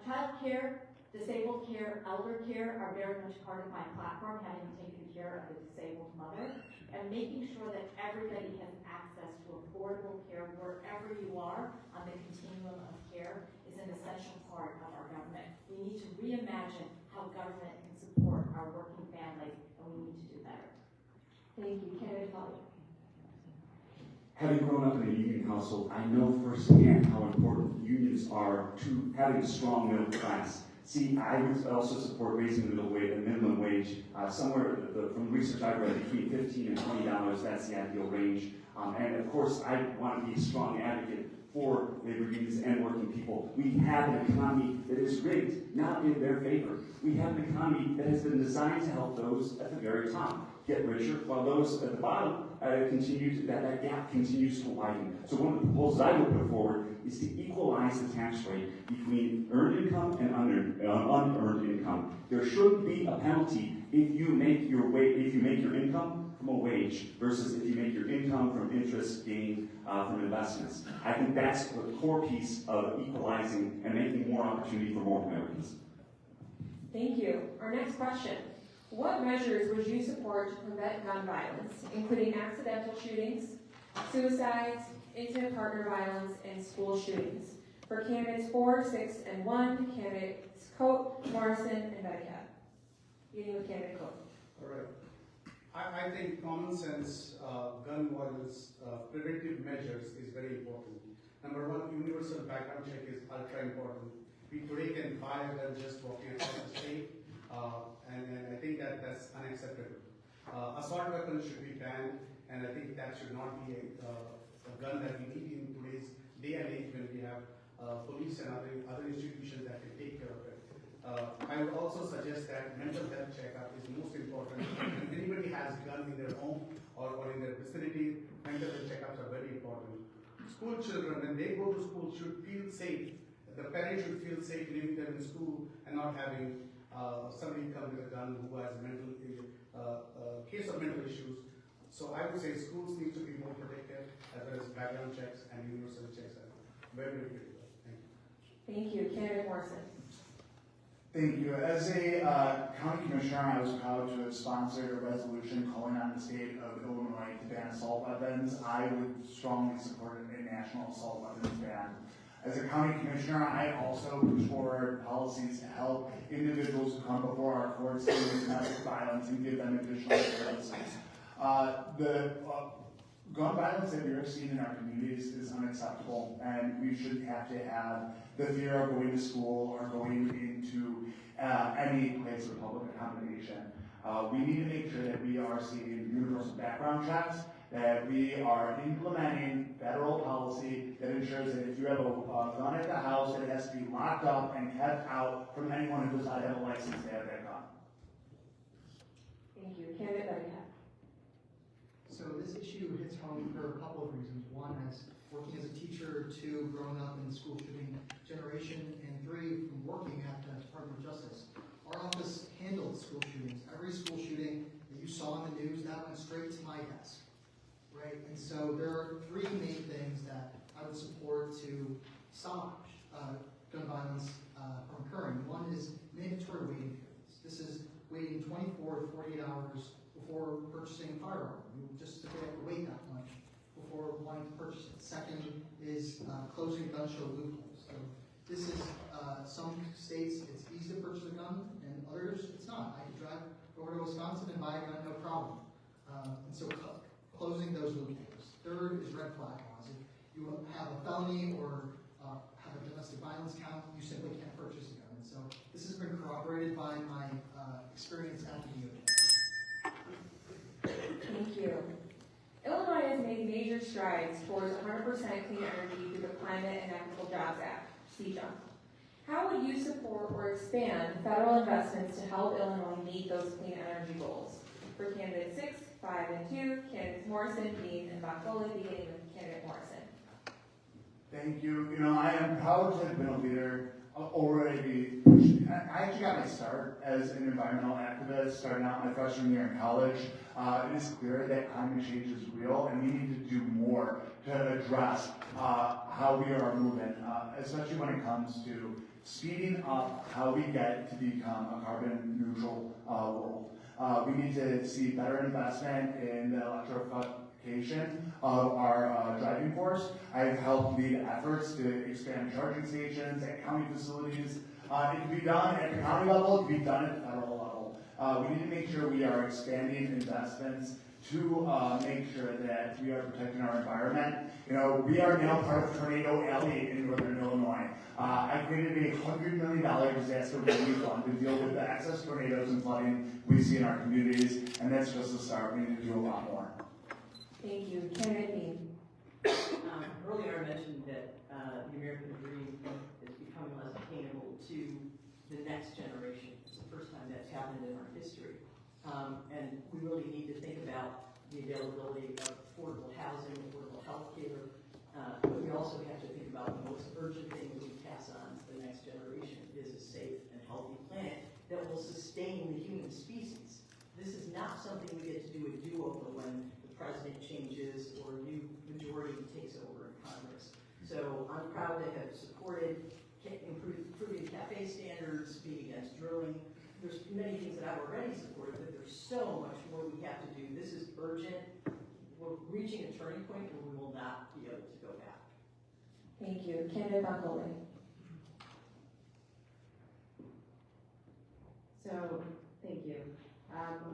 Child care, disabled care, elder care are very much part of my platform, having taken care of a disabled mother, and making sure that everybody has access to affordable care wherever you are on the continuum of care is an essential part of our government. We need to reimagine how government can support our working families, and we need to do better. Thank you. Candidate Tully. Having grown up in a union household, I know firsthand how important unions are to having a strong middle class. See, I would also support raising the minimum wage somewhere from research I've read between $15 and $20. That's the ideal range. And of course, I want to be a strong advocate for labor unions and working people. We have an economy that is rigged, not in their favor. We have an economy that has been designed to help those at the very top get richer, while those at the bottom that gap continues to widen. So one of the proposals I would put forward is to equalize the tax rate between earned income and unearned income. There shouldn't be a penalty if you make your income from a wage versus if you make your income from interest gained from investments. I think that's the core piece of equalizing and making more opportunity for more Americans. Thank you. Our next question. What measures would you support to prevent gun violence, including accidental shootings, suicides, intimate partner violence, and school shootings? For candidates 4, 6, and 1, candidates Coate, Morrison, and Betticat. Beginning with candidate Coate. All right. I think common sense gun violence preventive measures is very important. Number one, universal background check is ultra important. We today can buy a gun just walking across the street, and I think that's unacceptable. Assault weapons should be banned, and I think that should not be a gun that we need in today's day and age when we have police and other institutions that can take care of it. I would also suggest that mental health checkup is most important. has gun in their home or in their vicinity, mental health checkups are very important. School children, when they go to school, should feel safe. The parents should feel safe leaving them in school and not having somebody come with a gun who has mental case of mental issues. So I would say schools need to be more protective, as well as background checks and universal checks are very, very critical. Thank you. Thank you. Candidate Morrison. Thank you. As a county commissioner, I was proud to have sponsored a resolution calling on the state of Illinois to ban assault weapons. I would strongly support a national assault weapons ban. As a county commissioner, I also push forward policies to help individuals who come before our courts dealing with domestic violence and give them additional services. The gun violence that we are seeing in our communities is unacceptable, and we shouldn't have to have the fear of going to school or going into any place of public accommodation. We need to make sure that we are seeing universal background checks, that we are implementing federal policy that ensures that if you have a gun at the house, it has to be locked up and kept out from anyone who does not have a license to have that gun. Thank you. Candidate Betty. So this issue hits home for a couple of reasons. One, as working as a teacher, two, growing up in the school shooting generation, and three, from working at the Department of Justice. Our office handled school shootings. Every school shooting that you saw in the news, that went straight to my desk, right? And so there are three main things that I would support to stop gun violence from occurring. One is mandatory waiting periods. This is waiting 24 to 48 hours before purchasing a firearm. You just simply have to wait that much before wanting to purchase it. Second is closing gun show loopholes. So this is, some states it's easy to purchase a gun, and others it's not. I could drive over to Wisconsin and buy a gun, no problem. And so closing those loopholes. Third is red flag laws. If you have a felony or have a domestic violence count, you simply can't purchase a gun. And so this has been corroborated by my experience at the DOJ. Thank you. Illinois has made major strides towards 100% clean energy through the Climate and Equitable Jobs Act, CEJA. How would you support or expand federal investments to help Illinois meet those clean energy goals? For candidates 6, 5, and 2, candidates Morrison, Dean, and Baccoli, beginning with candidate Morrison. Thank you. You know, I am proud to have been a leader already. I actually got my start as an environmental activist, starting out my freshman year in college. It is clear that climate change is real, and we need to do more to address how we are moving, especially when it comes to speeding up how we get to become a carbon neutral world. We need to see better investment in the electrification of our driving force. I've helped lead efforts to expand charging stations at county facilities. It can be done at the county level, it can be done at the federal level. We need to make sure we are expanding investments to make sure that we are protecting our environment. You know, we are now part of Tornado Alley in northern Illinois. I created a $100 million disaster relief fund to deal with the excess tornadoes and flooding we see in our communities, and that's just a start. We need to do a lot more. Thank you. Candidate Dean. Earlier I mentioned that the American dream is becoming less attainable to the next generation. It's the first time that's happened in our history. And we really need to think about the availability of affordable housing, affordable health care, but we also have to think about the most urgent thing that we pass on to the next generation is a safe and healthy planet that will sustain the human species. This is not something we get to do a do-over when the president changes or a new majority takes over in Congress. So I'm proud to have supported improving cafe standards, being against drilling. There's many things that I've already supported, but there's so much more we have to do. This is urgent. We're reaching a turning point and we will not be able to go back. Thank you. Candidate Baccoli. So, thank you.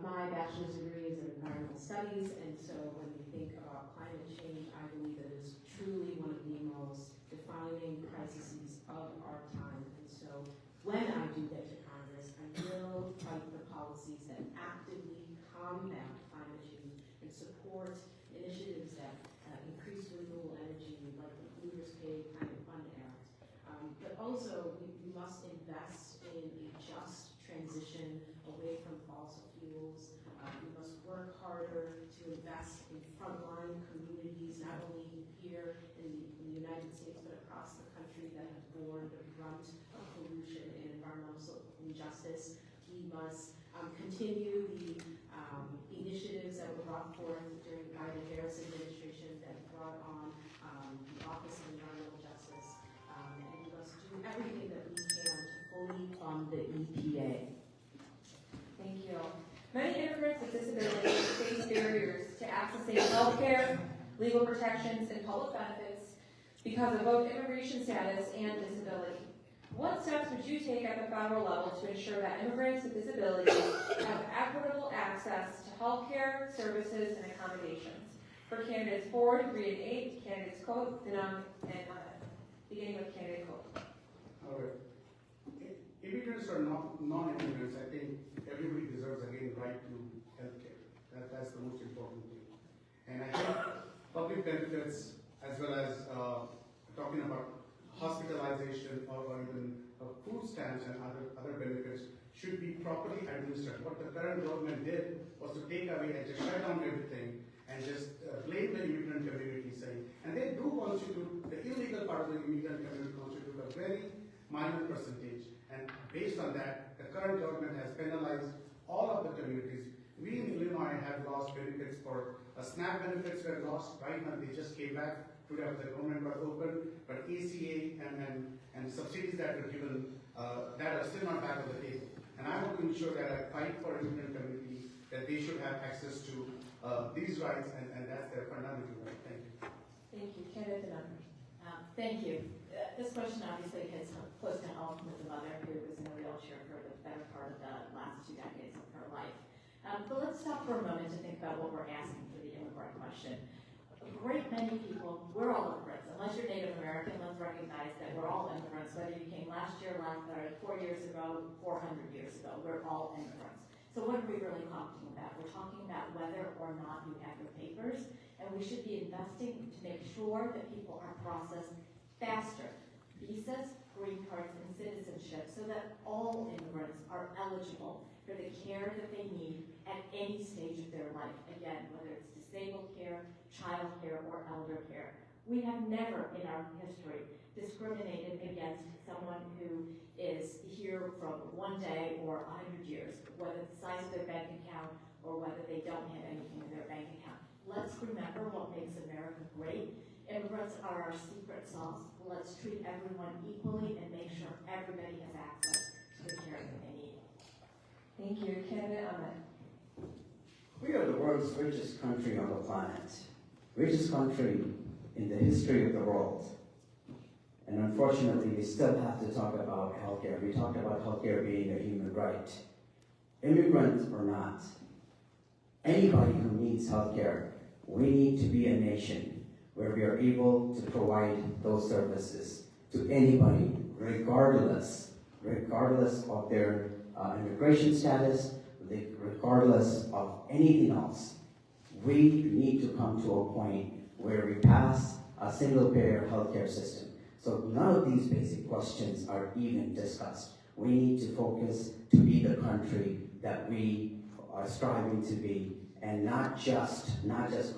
My bachelor's degree is in environmental studies, and so when we think about climate change, I believe that it is truly one of the most defining crises of our time. And so when I do get to Congress, I will fight for policies that actively combat climate change and support initiatives that increase renewable energy, like the Polluter's Pay Climate Fund Act. But also, we must invest in a just transition away from fossil fuels. We must work hard harder to invest in frontline communities, not only here in the United States, but across the country that have borne the brunt of pollution and environmental injustice. We must continue the initiatives that were brought forth by the Harris administration that brought on the Office of Environmental Justice, and we must do everything that we can to fully fund the EPA. Thank you. Many immigrants with disabilities face barriers to accessing health care, legal protections, and public benefits because of both immigration status and disability. What steps would you take at the federal level to ensure that immigrants with disabilities have equitable access to health care, services, and accommodations? For candidates 4, 3, and 8, candidates Cote, Denham, and Ahmed. Beginning with candidate Cote. All right. Immigrants or non-immigrants, I think everybody deserves, again, right to health care. That's the most important thing. And I think public benefits, as well as talking about hospitalization or even food stamps and other benefits, should be properly administered. What the current government did was to take away and just shut down everything and just blame the immigrant community, saying, and they do constitute, the illegal part of the immigrant community constitute a very minor percentage. And based on that, the current government has penalized all of the communities. We in Illinois have lost benefits for SNAP benefits were lost. Right now, they just came back today after the government was open, but ACA and subsidies that were given that are still not back on the table. And I want to ensure that I fight for immigrant community, that they should have access to these rights, and that's their fundamental right. Thank you. Thank you. Candidate Denham. Thank you. This question obviously hits close to home with the mother who was in a wheelchair for the better part of the last 2 decades of her life. But let's stop for a moment to think about what we're asking for the immigrant question. A great many people, we're all immigrants. Unless you're Native American, let's recognize that we're all immigrants, whether you came last year, 4 years ago, 400 years ago, we're all immigrants. So what are we really talking about? We're talking about whether or not you have your papers, and we should be investing to make sure that people are processed faster. Visas, green cards, and citizenship, so that all immigrants are eligible for the care that they need at any stage of their life. Again, whether it's disabled care, child care, or elder care. We have never in our history discriminated against someone who is here from 1 day or 100 years, whether the size of their bank account or whether they don't have anything in their bank account. Let's remember what makes America great. Immigrants are our secret sauce. Let's treat everyone equally and make sure everybody has access to the care that they need. Thank you. Candidate Ahmed. We are the world's richest country on the planet, richest country in the history of the world. And unfortunately, we still have to talk about healthcare. We talked about healthcare being a human right. Immigrants or not, anybody who needs healthcare, we need to be a nation where we are able to provide those services to anybody, regardless of their immigration status, regardless of anything else. We need to come to a point where we pass a single-payer healthcare system. So none of these basic questions are even discussed. We need to focus to be the country that we are striving to be, and not just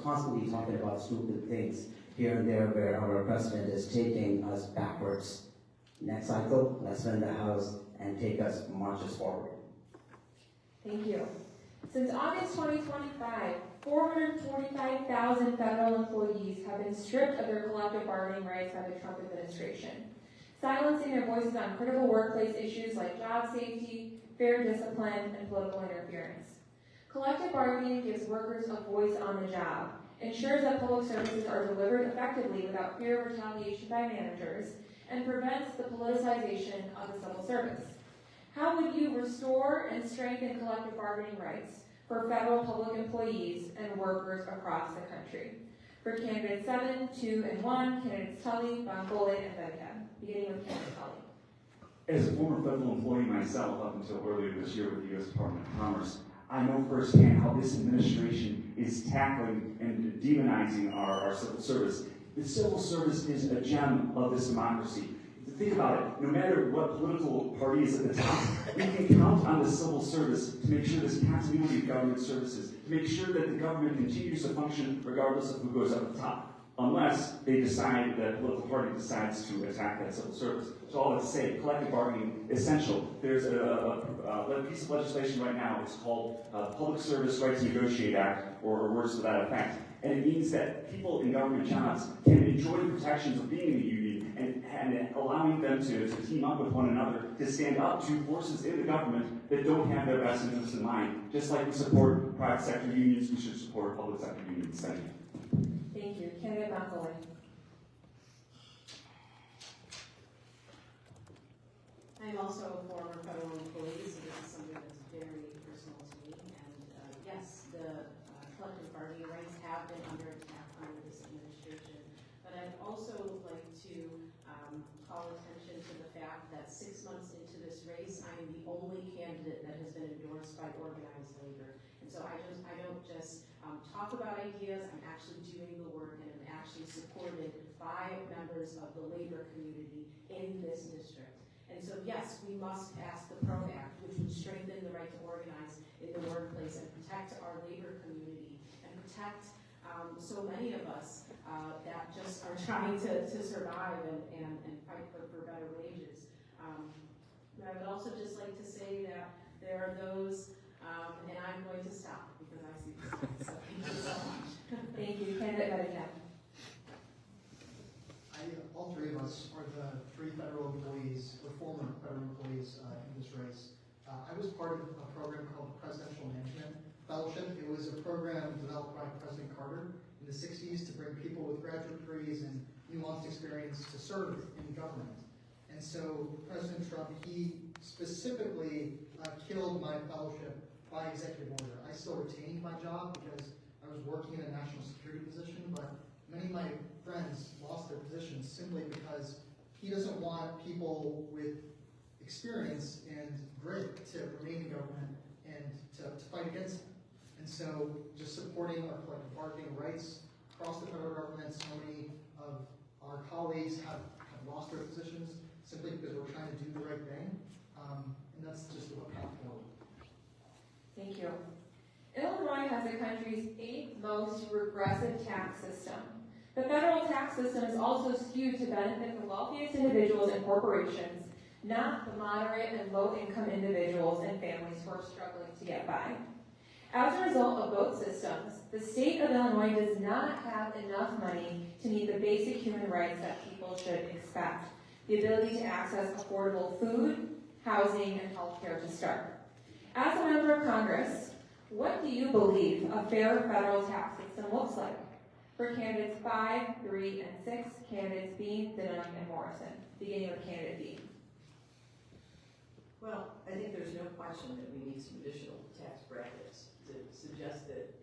constantly talking about stupid things here and there where our president is taking us backwards. Next cycle, let's win the House and march us forward. Thank you. Since August 2025, 445,000 federal employees have been stripped of their collective bargaining rights by the Trump administration, silencing their voices on critical workplace issues like job safety, fair discipline, and political interference. Collective bargaining gives workers a voice on the job, ensures that public services are delivered effectively without fear of retaliation by managers, and prevents the politicization of the civil service. How would you restore and strengthen collective bargaining rights for federal public employees and workers across the country? For candidates 7, 2, and 1, candidates Tully, Bongole, and Bedcab. Beginning with candidate Tully. As a former federal employee myself up until earlier this year with the U.S. Department of Commerce, I know firsthand how this administration is tackling and demonizing our civil service. The civil service is a gem of this democracy. think about it, no matter what political party is at the top, we can count on the civil service to make sure there's continuity of government services, to make sure that the government continues to function regardless of who goes up at the top, unless they decide, that political party decides to attack that civil service. So all that to say, collective bargaining is essential. There's a piece of legislation right now, it's called Public Service Right to Negotiate Act, or words to that effect. And it means that people in government jobs can enjoy the protections of being in a union and allowing them to team up with one another to stand up to forces in the government that don't have their best interests in mind. Just like we support private sector unions, we should support public sector unions. Thank you. Thank you. Candidate McElroy. I'm also a former federal employee, so this is something that's very personal to me. And yes, the collective bargaining rights have been under attack under this administration. But I'd also like to call attention to the fact that 6 months into this race, I am the only candidate that has been endorsed by organized labor. And so I don't just talk about ideas, I'm actually doing the work, and I'm actually supported by members of the labor community in this district. And so yes, we must pass the PRO Act, which would strengthen the right to organize in the workplace and protect our labor community and protect so many of us that just are trying to survive and fight for better wages. But I would also just like to say that there are those, and I'm going to stop because I see the sign, so thank you so much. Thank you. Candidate Medina. All three of us are the three federal employees, or former federal employees in this race. I was part of a program called the Presidential Management Fellowship. It was a program developed by President Carter in the 60s to bring people with graduate degrees and nuanced experience to serve in government. And so President Trump, he specifically killed my fellowship by executive order. I still retained my job because I was working in a national security position, but many of my friends lost their positions simply because he doesn't want people with experience and grit to remain in government and to fight against him. And so just supporting our collective bargaining rights across the federal government, so many of our colleagues have lost their positions simply because we're trying to do the right thing. And that's just what path forward. Thank you. Illinois has the country's 8th most regressive tax system. The federal tax system is also skewed to benefit the wealthiest individuals and corporations, not the moderate and low-income individuals and families who are struggling to get by. As a result of both systems, the state of Illinois does not have enough money to meet the basic human rights that people should expect: the ability to access affordable food, housing, and health care to start. As a member of Congress, what do you believe a fair federal tax system looks like? For candidates 5, 3, and 6, candidates B, Denham, and Morrison. Beginning with candidate B. Well, I think there's no question that we need some additional tax brackets. To suggest that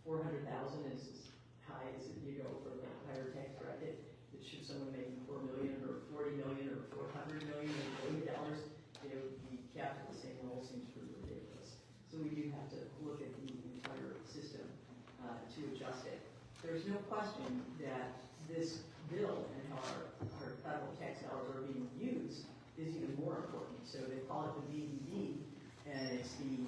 400,000 is as high as if you go for the higher tax bracket, that should someone making $4 million or 40 million or 400 million or $1 billion, be capped at the same role seems pretty ridiculous. So we do have to look at the entire system to adjust it. There's no question that this bill and how our federal tax dollars are being used is even more important. So they call it the BBB, and it's the,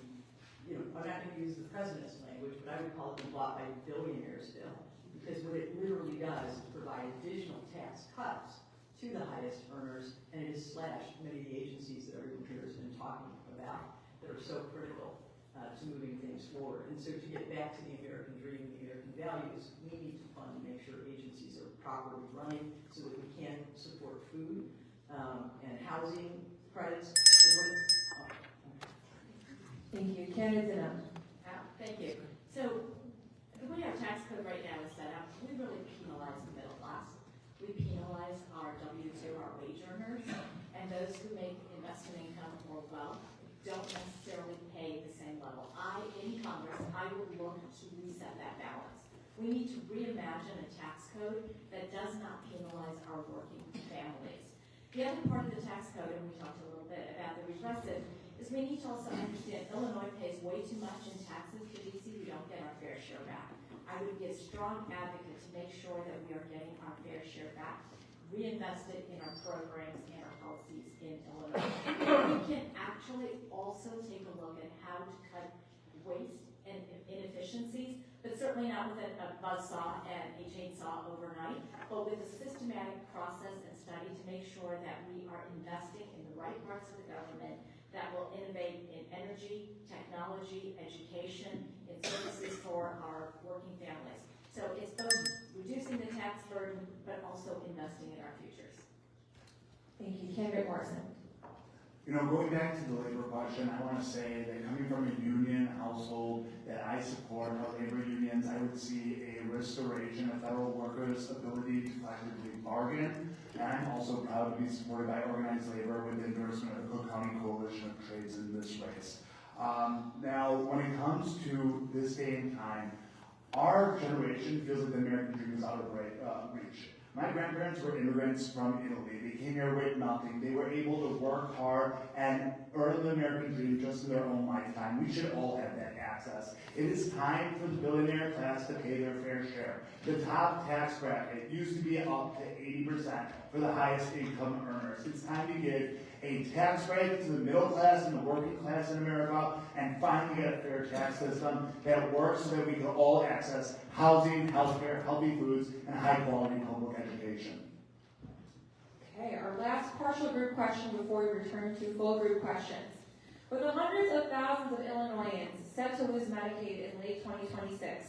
I'm not going to use the president's language, but I would call it the bought by billionaires bill, because what it literally does is provide additional tax cuts to the highest earners, and it has slashed many of the agencies that everyone here has been talking about that are so critical to moving things forward. And so to get back to the American dream and the American values, we need to fund and make sure agencies are properly running so that we can support food and housing credits. Thank you. Candidate Denham. Thank you. So the way our tax code right now is set up, we really penalize the middle class. We penalize our W-2, our wage earners, and those who make investment income or wealth don't necessarily pay the same level. In Congress, I would look to reset that balance. We need to reimagine a tax code that does not penalize our working families. The other part of the tax code, and we talked a little bit about the regressive, is we need to also understand Illinois pays way too much in taxes to DC. We don't get our fair share back. I would be a strong advocate to make sure that we are getting our fair share back. reinvested in our programs and our policies in Illinois. We can actually also take a look at how to cut waste and inefficiencies, but certainly not with a buzzsaw and a chainsaw overnight, but with a systematic process and study to make sure that we are investing in the right parts of the government that will innovate in energy, technology, education, in services for our working families. So it's both reducing the tax burden, but also investing in our futures. Thank you. Candidate Morrison. You know, going back to the labor question, I want to say that coming from a union household that I support, our labor unions, I would see a restoration of federal workers' ability to collectively bargain. And I'm also proud to be supported by organized labor with the endorsement of the Cook County Coalition of Trades in this race. Now, when it comes to this day and time, our generation feels like the American dream is out of reach. My grandparents were immigrants from Italy. They came here with nothing. They were able to work hard and earn the American dream just in their own lifetime. We should all have that access. It is time for the billionaire class to pay their fair share. The top tax bracket used to be up to 80% for the highest income earners. It's time to give a tax break to the middle class and the working class in America and finally get a fair tax system that works so that we can all access housing, healthcare, healthy foods, and high-quality public education. Okay, our last partial group question before we return to full group questions. With the hundreds of thousands of Illinoisans set to lose Medicaid in late 2026,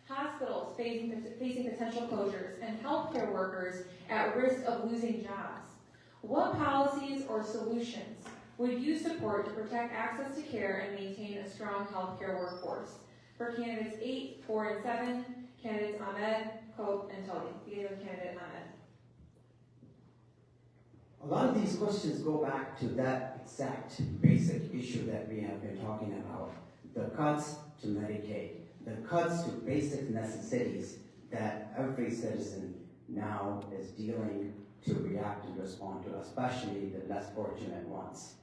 hospitals facing potential closures, and healthcare workers at risk of losing jobs, what policies or solutions would you support to protect access to care and maintain a strong healthcare workforce? For candidates 8, 4, and 7, candidates Ahmed, Cope, and Tully. Beginning with candidate Ahmed. A lot of these questions go back to that exact basic issue that we have been talking about. The cuts to Medicaid, the cuts to basic necessities that every citizen now is dealing to react and respond to, especially the less fortunate ones.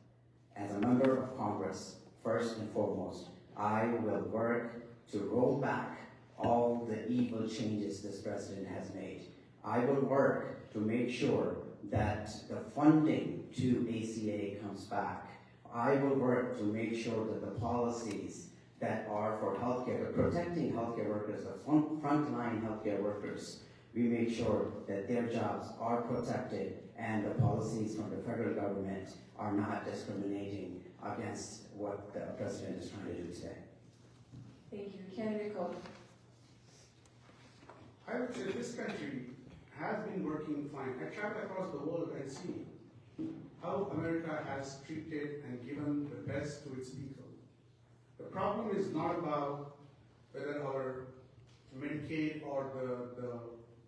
As a member of Congress, first and foremost, I will work to roll back all the evil changes this president has made. I will work to make sure that the funding to ACA comes back. I will work to make sure that the policies that are for healthcare, protecting healthcare workers, the frontline healthcare workers, we make sure that their jobs are protected and the policies from the federal government are not discriminating against what the president is trying to do today. Thank you. Candidate Cope. I would say this country has been working fine. I travel across the world and see how America has treated and given the best to its people. The problem is not about whether our Medicaid or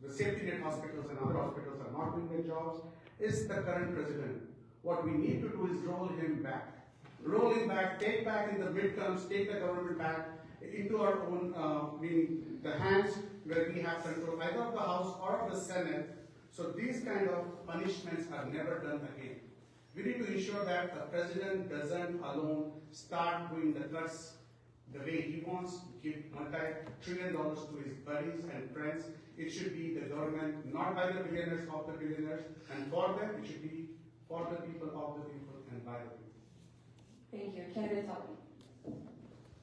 the safety net hospitals and other hospitals are not doing their jobs. It's the current president. What we need to do is roll him back. Roll him back, take back in the midterms, take the government back into our own, meaning the hands where we have control either of the House or of the Senate. So these kind of punishments are never done again. We need to ensure that the president doesn't alone start doing the cuts the way he wants, give multi-trillion dollars to his buddies and friends. It should be the government, not by the billionaires, of the billionaires, and for them, it should be for the people, of the people, and by the people. Thank you. Candidate Tully.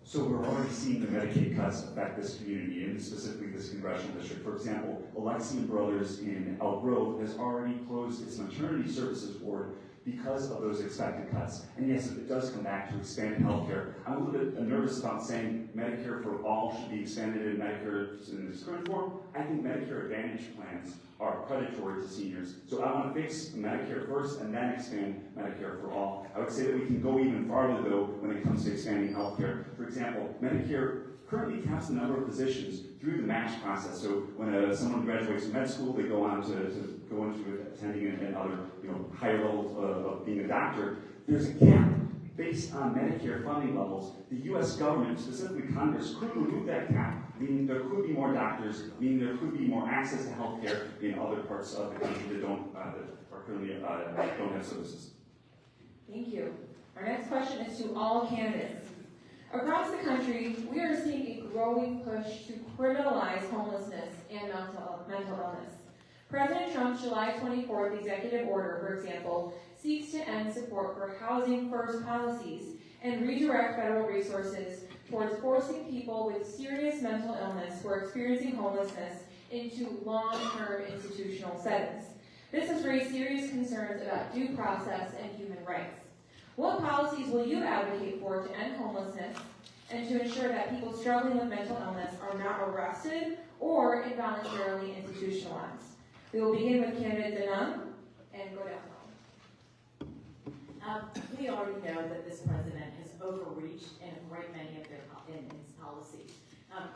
So we're already seeing the Medicaid cuts affect this community, and specifically this congressional district. For example, Alexian Brothers in Elk Grove has already closed its maternity services ward because of those expected cuts. And yes, it does come back to expanded health care. I'm a little bit nervous about saying Medicare for all should be expanded in Medicare in its current form. I think Medicare Advantage plans are predatory to seniors. So I want to fix Medicare first and then expand Medicare for all. I would say that we can go even farther though when it comes to expanding health care. For example, Medicare currently caps the number of physicians through the match process. So when someone graduates from med school, they go on to go into attending and other higher levels of being a doctor. There's a cap based on Medicare funding levels. The U.S. government, specifically Congress, could remove that cap, meaning there could be more doctors, meaning there could be more access to health care in other parts of the country that don't have services. Thank you. Our next question is to all candidates. Across the country, we are seeing a growing push to criminalize homelessness and mental illness. President Trump's July 24th executive order, for example, seeks to end support for housing first policies and redirect federal resources towards forcing people with serious mental illness who are experiencing homelessness into long-term institutional settings. This has raised serious concerns about due process and human rights. What policies will you advocate for to end homelessness and to ensure that people struggling with mental illness are not arrested or involuntarily institutionalized? We will begin with candidate Denham and go down. We already know that this president has overreached in a great many of in his policies.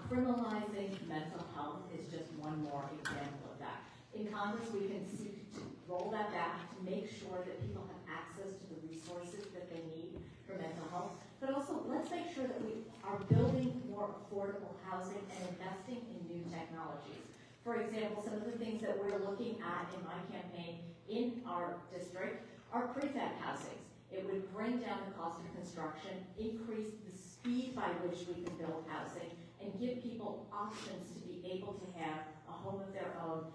Criminalizing mental health is just one more example of that. In Congress, we can seek to roll that back to make sure that people have access to the resources that they need for mental health. But also, let's make sure that we are building more affordable housing and investing in new technologies. For example, some of the things that we're looking at in my campaign in our district are prefab housings. It would bring down the cost of construction, increase the speed by which we can build housing, and give people options to be able to have a home of their own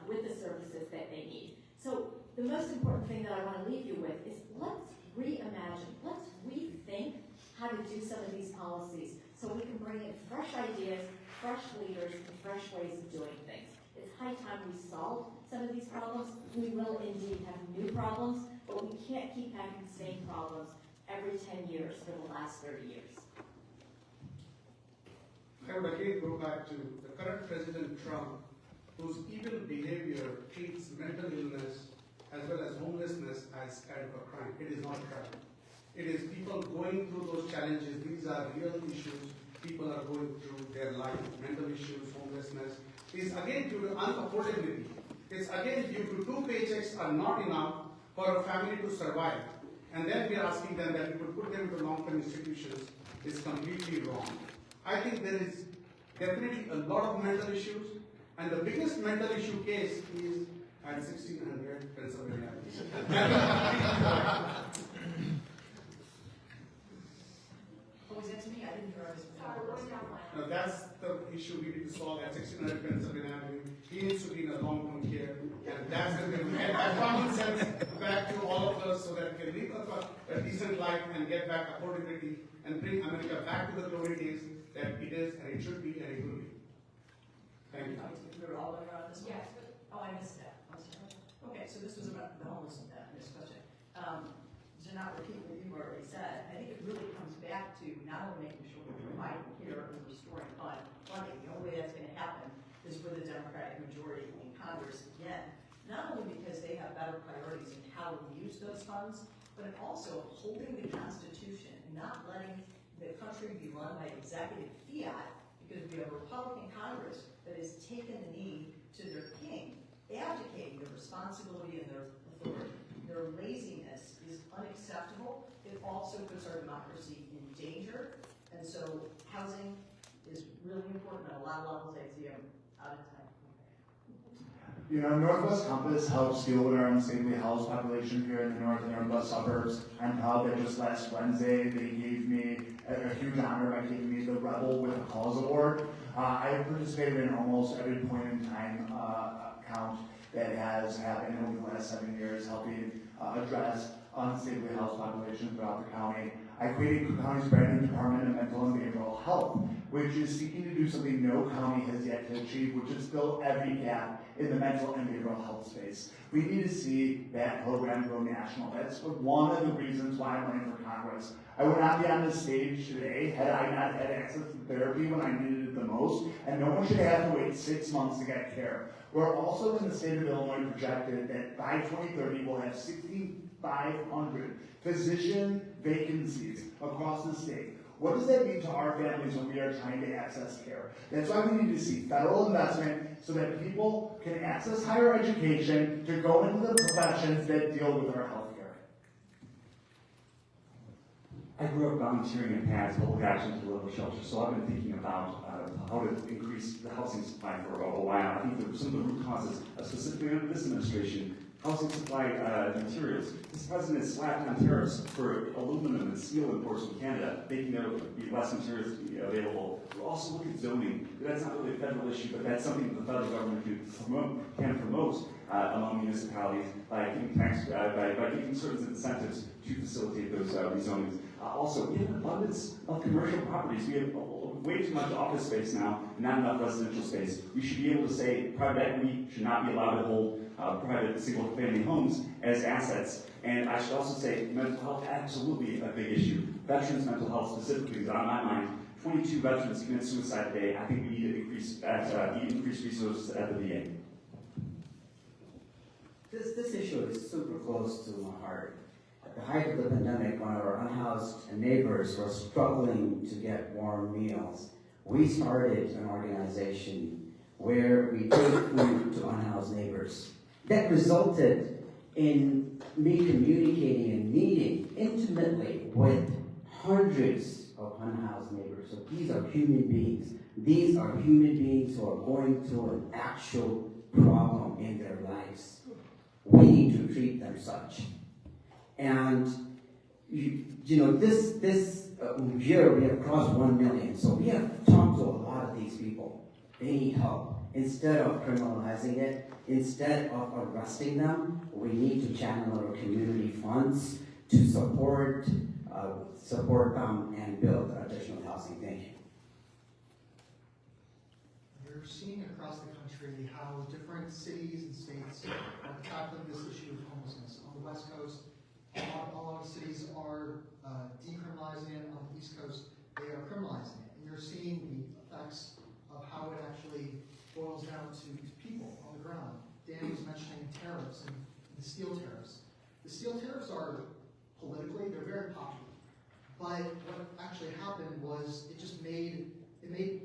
with the services that they need. So the most important thing that I want to leave you with is let's reimagine, let's rethink how to do some of these policies so we can bring in fresh ideas, fresh leaders, and fresh ways of doing things. It's high time we solve some of these problems. We will indeed have new problems, but we can't keep having the same problems every 10 years for the last 30 years. I would again go back to the current President Trump, whose evil behavior treats mental illness as well as homelessness as kind of a crime. It is not a crime. It is people going through those challenges. These are real issues people are going through their life. Mental issues, homelessness is again due to unaffordability. It's again due to 2 paychecks are not enough for a family to survive. And then we are asking them that we would put them into long-term institutions is completely wrong. I think there is definitely a lot of mental issues, and the biggest mental issue case is at 1600 Pennsylvania Avenue. Oh, is that to me? I didn't hear I was. Now that's the issue we need to solve at 1600 Pennsylvania Avenue. He needs to be in a long-term care, and that's going to get that common sense back to all of us so that we can live a decent life and get back affordability and bring America back to the glory days that it is and it should be and it will be. Thank you. We're all going around this one? Yes. Oh, I missed that. I'm sorry. Okay, so this was about the homeless discussion. To not repeat what you've already said, I think it really comes back to not only making sure we're providing here and restoring funding. The only way that's going to happen is with a Democratic majority in Congress again, not only because they have better priorities in how we use those funds, but also holding the Constitution and not letting the country be run by executive fiat, because we have a Republican Congress that has taken the knee to their king, abdicating their responsibility and their authority. Their laziness is unacceptable. It also puts our democracy in danger. And so housing is really important on a lot of levels. I see I'm out of time. You know, Northwest Compass helps deal with our unstably housed population here in the north and northwest suburbs. I'm proud that just last Wednesday they gave me a huge honor by giving me the Rebel with a Cause Award. I have participated in almost every point in time count that has happened over the last 7 years, helping address unstably housed population throughout the county. I created Cook County's brand new Department of Mental and Behavioral Health, which is seeking to do something no county has yet to achieve, which is fill every gap in the mental and behavioral health space. We need to see that program go national. That's one of the reasons why I'm running for Congress. I would not be on this stage today had I not had access to therapy when I needed it the most, and no one should have to wait 6 months to get care. We're also in the state of Illinois projected that by 2030 we'll have 6,500 physician vacancies across the state. What does that mean to our families when we are trying to access care? That's why we need to see federal investment so that people can access higher education to go into the professions that deal with our health care. I grew up volunteering in PADS, public action to local shelters, so I've been thinking about how to increase the housing supply for a while. I think that some of the root causes, specifically under this administration, housing supply materials. This president slapped on tariffs for aluminum and steel imports from Canada, making there be less materials to be available. We'll also look at zoning. That's not really a federal issue, but that's something that the federal government can promote among municipalities by giving certain incentives to facilitate those rezonings. Also, we have an abundance of commercial properties. We have way too much office space now, and not enough residential space. We should be able to say private equity should not be allowed to hold private single-family homes as assets. And I should also say mental health, absolutely a big issue. Veterans' mental health specifically is on my mind. 22 veterans commit suicide a day. I think we need to increase resources at the VA. This issue is super close to my heart. At the height of the pandemic, when our unhoused neighbors were struggling to get warm meals, we started an organization where we take food to unhoused neighbors. That resulted in me communicating and meeting intimately with hundreds of unhoused neighbors. So these are human beings. These are human beings who are going through an actual problem in their lives. We need to treat them such. And this year we have crossed 1 million. So we have talked to a lot of these people. They need help. Instead of criminalizing it, instead of arresting them, we need to channel our community funds to support them and build additional housing. Thank you. We're seeing across the country how different cities and states are tackling this issue of homelessness. On the West Coast, a lot of cities are decriminalizing it. On the East Coast, they are criminalizing it. And you're seeing the effects of how it actually boils down to people on the ground. Dan was mentioning tariffs and the steel tariffs. The steel tariffs are politically, they're very popular. But what actually happened was it made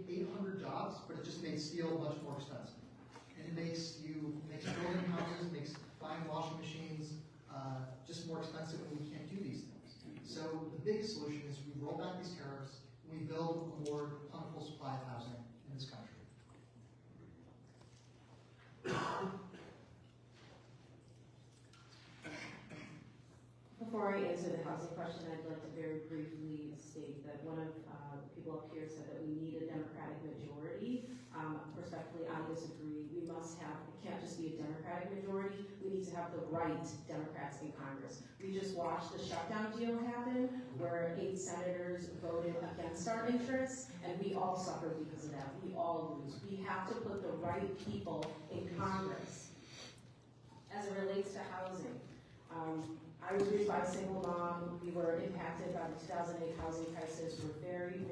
800 jobs, but it just made steel much more expensive. And it makes building houses, makes buying washing machines just more expensive, and we can't do these things. So the biggest solution is we roll back these tariffs, we build a more plentiful supply of housing in this country. Before I answer the housing question, I'd like to very briefly state that one of the people up here said that we need a Democratic majority. Respectfully, I disagree. We must have, it can't just be a Democratic majority. We need to have the right Democrats in Congress. We just watched the shutdown deal happen where 8 senators voted against our interests, and we all suffered because of that. We all lose. We have to put the right people in Congress. As it relates to housing, I was raised by a single mom. We were impacted by the 2008 housing crisis. We're very,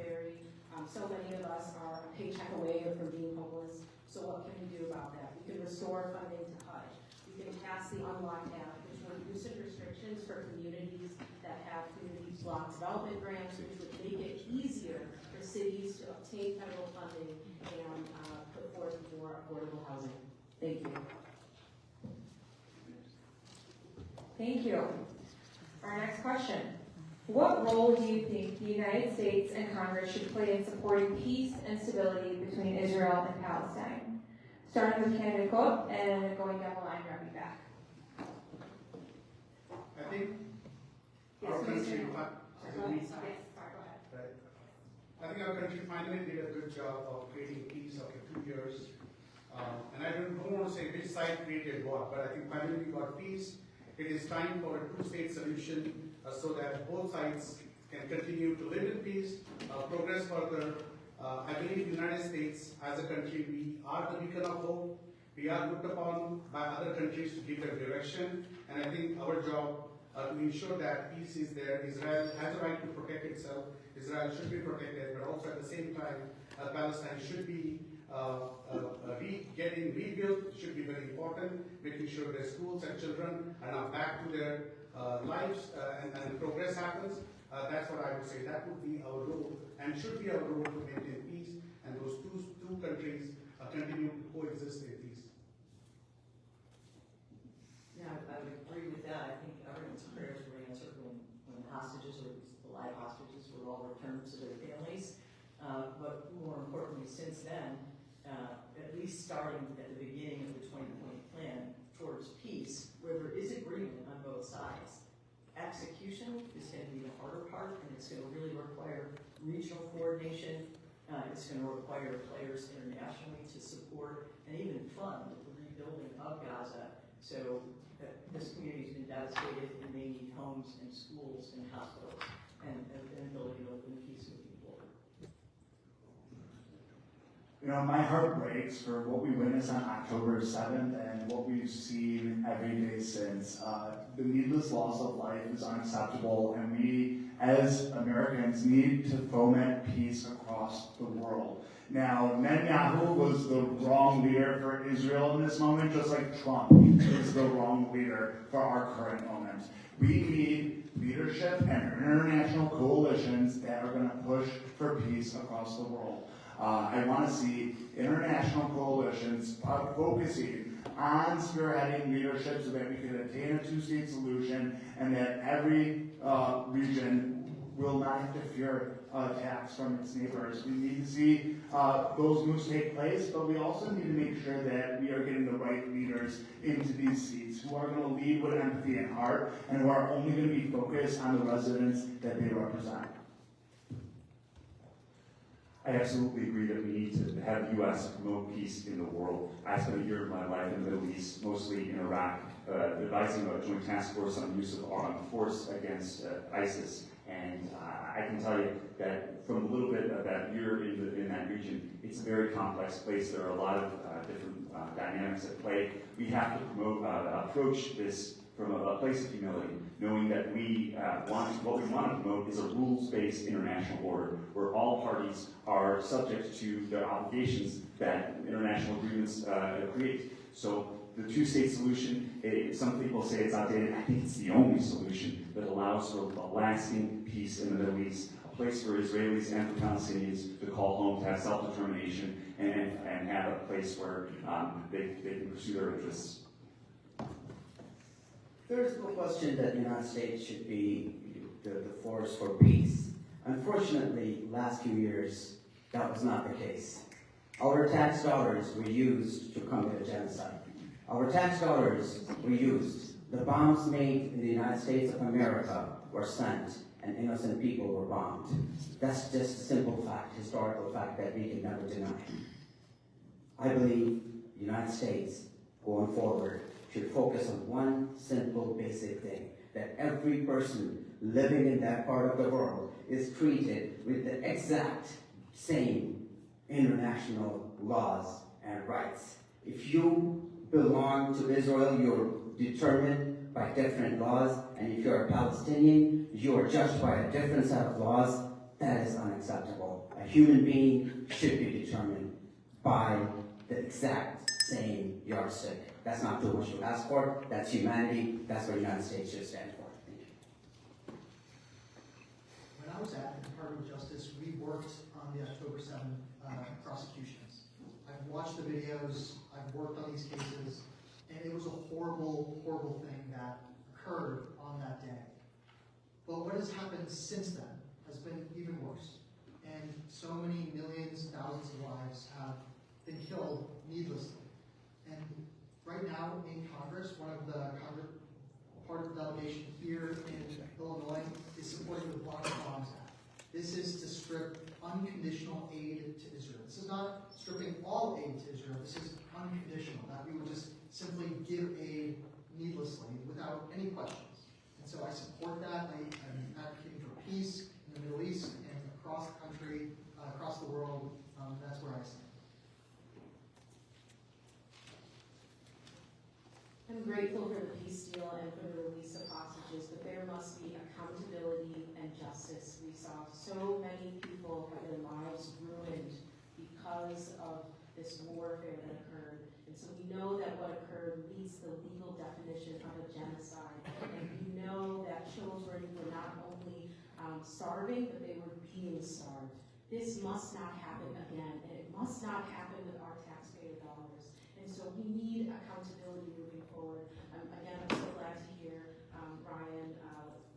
so many of us are a paycheck away from being homeless. So what can we do about that? We can restore funding to HUD. We can pass the Unlocked Act, which would loosen restrictions for communities that have community block development grants, which would make it easier for cities to obtain federal funding and put forth more affordable housing. Thank you. Thank you. Our next question. What role do you think the United States and Congress should play in supporting peace and stability between Israel and Palestine? Starting with candidate Cook and going down the line, wrapping back. I think Yes, our please. country, Sorry, go ahead. right. I think our country finally did a good job of creating peace after 2 years. And I don't want to say which side created what, but I think finally we got peace. It is time for a two-state solution so that both sides can continue to live in peace, progress further. I believe the United States, as a country, we are the beacon of hope. We are looked upon by other countries to give them direction, and I think our job to ensure that peace is there. Israel has a right to protect itself. Israel should be protected, but also at the same time, Palestine should be getting rebuilt, should be very important, making sure their schools and children are now back to their lives and progress happens. That's what I would say. That would be our role and should be our role to maintain peace, and those two countries continue to coexist in peace. Yeah, I would agree with that. I think everyone's prayers were answered when the hostages, or the live hostages, were all returned to their families. But more importantly, since then, at least starting at the beginning of the 2020 plan towards peace, where there sides. Execution is going to be the harder part, and it's going to really require regional coordination. It's going to require players internationally to support and even fund the rebuilding of Gaza. So this community has been devastated, and they need homes and schools and hospitals and an ability to live in peace with people. You know, my heart breaks for what we witnessed on October 7th and what we've seen every day since. The needless loss of life is unacceptable, and we, as Americans, need to foment peace across the world. Now, Netanyahu was the wrong leader for Israel in this moment, just like Trump is the wrong leader for our current moment. We need leadership and international coalitions that are going to push for peace across the world. I want to see international coalitions focusing on spearheading leadership so that we can attain a two-state solution and that every region will not have to fear attacks from its neighbors. We need to see those moves take place, but we also need to make sure that we are getting the right leaders into these seats who are going to lead with empathy and heart and who are only going to be focused on the residents that they represent. I absolutely agree that we need to have the U.S. promote peace in the world. I spent a year of my life in the Middle East, mostly in Iraq, advising a joint task force on the use of armed force against ISIS. And I can tell you that from a little bit of that year in that region, it's a very complex place. There are a lot of different dynamics at play. We have to approach this from a place of humility, knowing that what we want to promote is a rules-based international order where all parties are subject to the obligations that international agreements create. So the two-state solution, some people say it's outdated. I think it's the only solution that allows for a lasting peace in the Middle East, a place for Israelis and for Palestinians to call home, to have self-determination, and have a place where they can pursue their interests. There is no question that the United States should be the force for peace. Unfortunately, last few years, that was not the case. Our tax dollars were used to commit a genocide. Our tax dollars were used. The bombs made in the United States of America were sent, and innocent people were bombed. That's just a simple fact, historical fact that we can never deny. I believe the United States, going forward, should focus on one simple, basic thing, that every person living in that part of the world is treated with the exact same international laws and rights. If you belong to Israel, you're determined by different laws, and if you're a Palestinian, you are judged by a different set of laws. That is unacceptable. A human being should be determined by the exact same yardstick. That's not too much to ask for. That's humanity. That's what the United States should stand for. Thank you. When I was at the Department of Justice, we worked on the October 7th prosecutions. I've watched the videos, I've worked on these cases, and it was a horrible, horrible thing that occurred on that day. But what has happened since then has been even worse. And so many millions, thousands of lives have been killed needlessly. And right now in Congress, part of the delegation here in Illinois is supporting the Block the Bombs Act. This is to strip unconditional aid to Israel. This is not stripping all aid to Israel. This is unconditional, that we would just simply give aid needlessly without any questions. And so I support that. I'm advocating for peace in the Middle East and across the country, across the world. That's where I stand. I'm grateful for the peace deal and for the release of hostages, but there must be accountability and justice. We saw so many people have their lives ruined because of this warfare that occurred. And so we know that what occurred meets the legal definition of a genocide. And we know that children were not only starving, but they were being starved. This must not happen again, and it must not happen with our taxpayer dollars. And so we need accountability moving forward. Again, I'm so glad to hear Ryan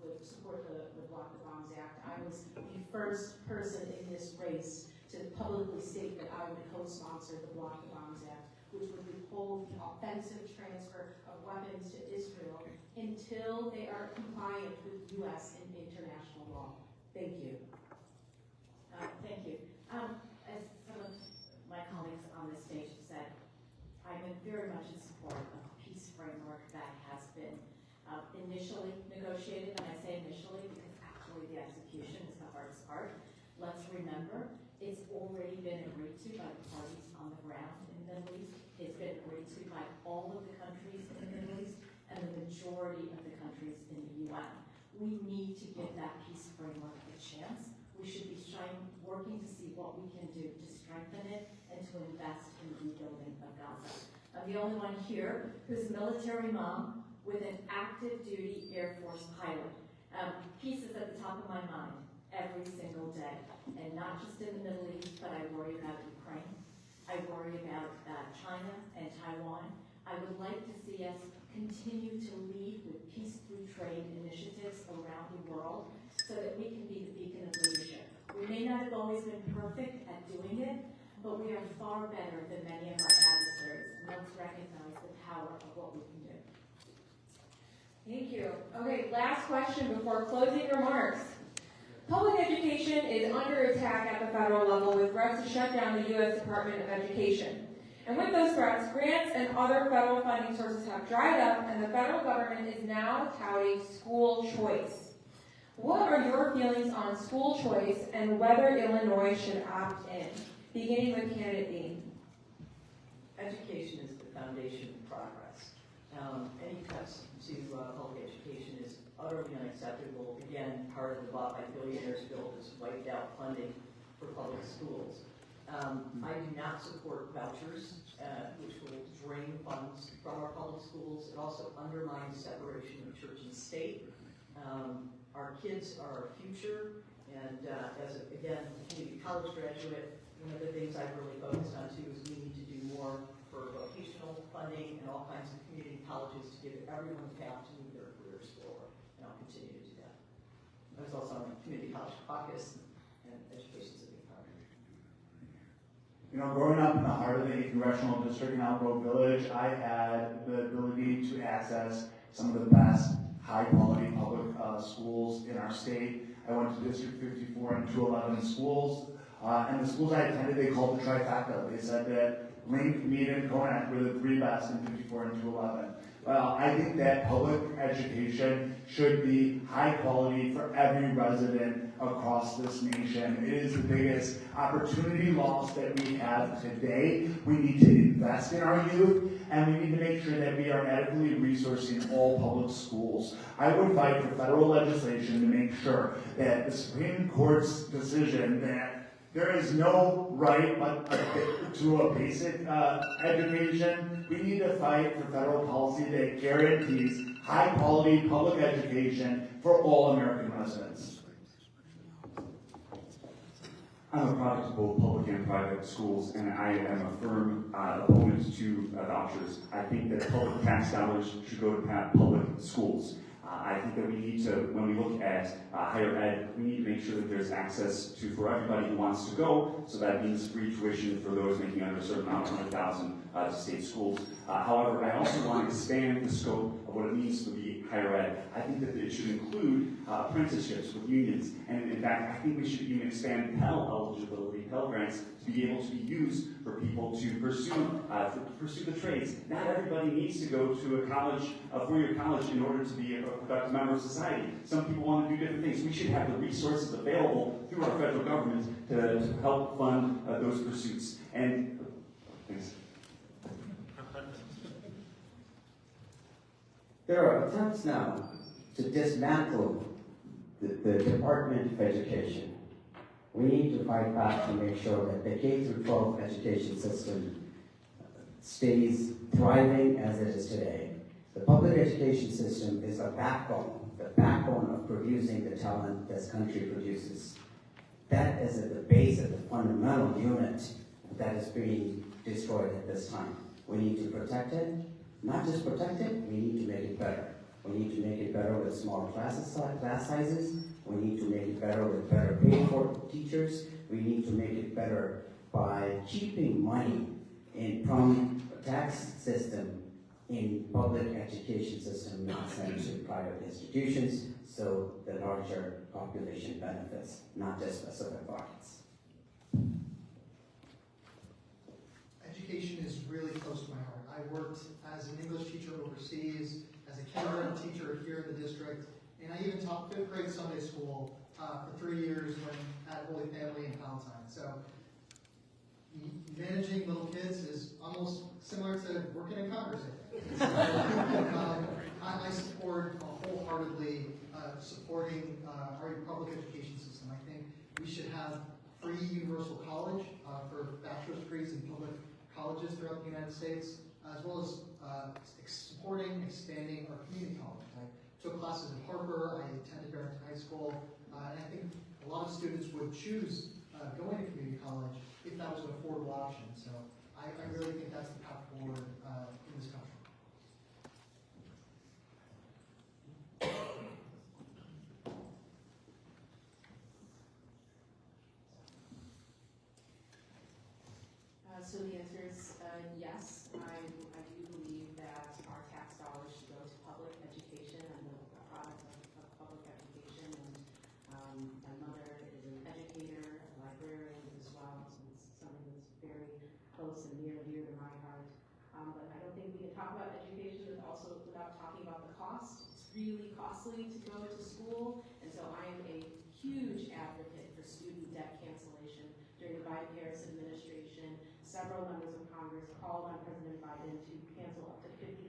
would support the Block the Bombs Act. I was the first person in this race to publicly publicly state that I would co-sponsor the Block the Bombs Act, which would withhold the offensive transfer of weapons to Israel until they are compliant with U.S. and international law. Thank you. Thank you. As some of my colleagues on this stage have said, I'm very much in support of the peace framework that has been initially negotiated, and I say initially because actually the execution is the hardest part. Let's remember, it's already been agreed to by the parties on the ground in the Middle East. It's been agreed to by all of the countries in the Middle East and the majority of the countries in the UN. We need to give that peace framework a chance. We should be working to see what we can do to strengthen it and to invest in the rebuilding of Gaza. I'm the only one here who's a military mom with an active duty Air Force pilot. Peace is at the top of my mind every single day, and not just in the Middle East, but I worry about Ukraine. I worry about China and Taiwan. I would like to see us continue to lead with peace through trade initiatives around the world so that we can be the beacon of leadership. We may not have always been perfect at doing it, but we are far better than many of our adversaries. And let's recognize the power of what we can do. Thank you. Okay, last question before closing remarks. Public education is under attack at the federal level with threats to shut down the U.S. Department of Education. And with those threats, grants and other federal funding sources have dried up, and the federal government is now touting school choice. What are your feelings on school choice and whether Illinois should opt in? Beginning with candidate Dean. Education is the foundation of progress. Any cuts to public education is utterly unacceptable. Again, part of the bought by billionaires bill has wiped out funding for public schools. I do not support vouchers, which will drain funds from our public schools. It also undermines separation of church and state. Our kids are our future, and as a community college graduate, one of the things I've really focused on too is we need to do more for vocational funding and all kinds of community colleges to give everyone a path to move their careers forward, and I'll continue to do that. I was also on the community college caucus, and education's a big part of it. You know, growing up in the heart of the Congressional District in Elk Grove Village, I had the ability to access some of the best high-quality public schools in our state. I went to District 54 and 211 schools, and the schools I attended, they called the trifecta. They said that Link, Mead, and Konak were the three best in 54 and 211. Well, I think that public education should be high quality for every resident across this nation. It is the biggest opportunity loss that we have today. We need to invest in our youth, and we need to make sure that we are adequately resourcing all public schools. I would fight for federal legislation to make sure that the Supreme Court's decision that there is no right but to a basic education. We need to fight for federal policy that guarantees high-quality public education for all American residents. I'm a product of both public and private schools, and I am a firm opponent to vouchers. I think that public tax dollars should go to public schools. I think that we need to, when we look at higher ed, we need to make sure that there's access for everybody who wants to go. So that means free tuition for those making under a certain amount, 100,000 to state schools. However, I also want to expand the scope of what it means to be higher ed. I think that it should include apprenticeships with unions. And in fact, I think we should even expand Pell eligibility, Pell grants, to be able to be used for people to pursue the trades. Not everybody needs to go to a college, a four-year college, in order to be a productive member of society. Some people want to do different things. We should have the resources available through our federal government to help fund those pursuits. And thanks. There are attempts now to dismantle the Department of Education. We need to fight back to make sure that the K-12 education system stays thriving as it is today. The public education system is the backbone of producing the talent this country produces. That is at the base of the fundamental unit that is being destroyed at this time. We need to protect it. Not just protect it, we need to make it better. We need to make it better with smaller class sizes. We need to make it better with better paid for teachers. We need to make it better by keeping money from tax system in public education system, not sent to private institutions, so the larger population benefits, not just specific pockets. Education is really close to my heart. I worked as an English teacher overseas, as a kindergarten teacher here in the district, and I even taught 5th grade Sunday school for 3 years when at Holy Family in Palatine. So managing little kids is almost similar to working in Congress, I think. So, I support wholeheartedly supporting our public education system. I think we should have free universal college for bachelor's degrees in public colleges throughout the United States, as well as supporting, expanding our community college. I took classes at Harper, I attended Barrington High School, and I think a lot of students would choose going to community college if that was an affordable option. So I really think that's the path forward in this country. So the answer is yes. I do believe that our tax dollars should go to public education and the product of public education. And my mother is an educator, a librarian as well, so it's something that's very close and near and dear to my heart. But I don't think we can talk about education without talking about the cost. It's really costly to go to school, and so I am a huge advocate for student debt cancellation. During the Biden-Harris administration, several members of Congress called on President Biden to cancel up to $50,000